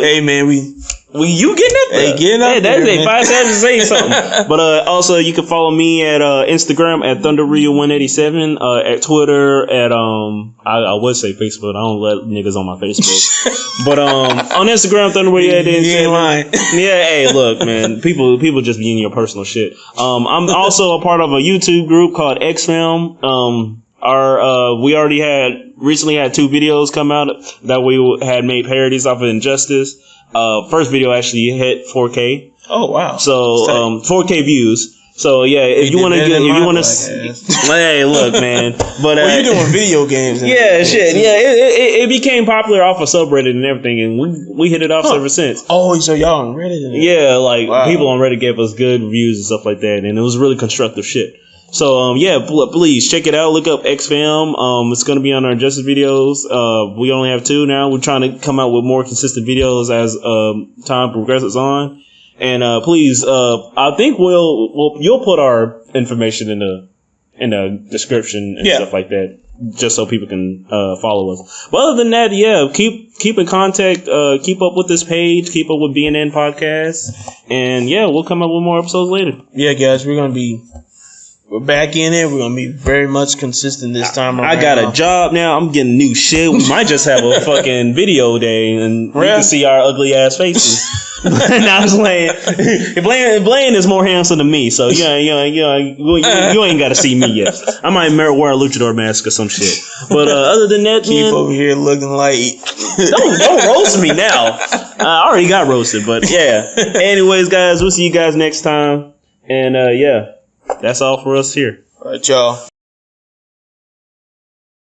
Hey man, you getting up there? Hey, getting up there. That's 5 seconds to say something. But also you can follow me at Instagram at ThunderReal187, at Twitter at I would say Facebook. I don't let niggas on my Facebook. But on Instagram ThunderReal187. You ain't lying. Yeah, hey, look, man, people just be in your personal shit. I'm also a part of a YouTube group called XFilm. We recently had 2 videos come out that we had made parodies off of Injustice. First video actually hit 4K. Oh wow! So 4K views. So yeah, if you want to, hey, look, man. But you're doing video games. Yeah, shit. Yeah, it became popular off of subreddit and everything, and we hit it off ever since. Oh, so y'all on Reddit? Yeah, like people on Reddit gave us good reviews and stuff like that, and it was really constructive shit. So, please check it out. Look up XFilm. It's going to be on our Justice videos. We only have 2 now. We're trying to come out with more consistent videos as time progresses on. And please, I think you'll put our information in the description and stuff like that, just so people can follow us. But other than that, keep in contact. Keep up with this page. Keep up with BNN podcast. And we'll come up with more episodes later. Yeah, guys, we're back in it. We're going to be very much consistent this time around. I got a job now. I'm getting new shit. We might just have a fucking video day and you can see our ugly ass faces. Now I'm playing. Blaine is more handsome than me, so you ain't got to see me yet. I might wear a luchador mask or some shit. But other than that, keep over here looking like. don't roast me now. I already got roasted, but yeah. Anyways, guys, we'll see you guys next time. And that's all for us here. All right, y'all.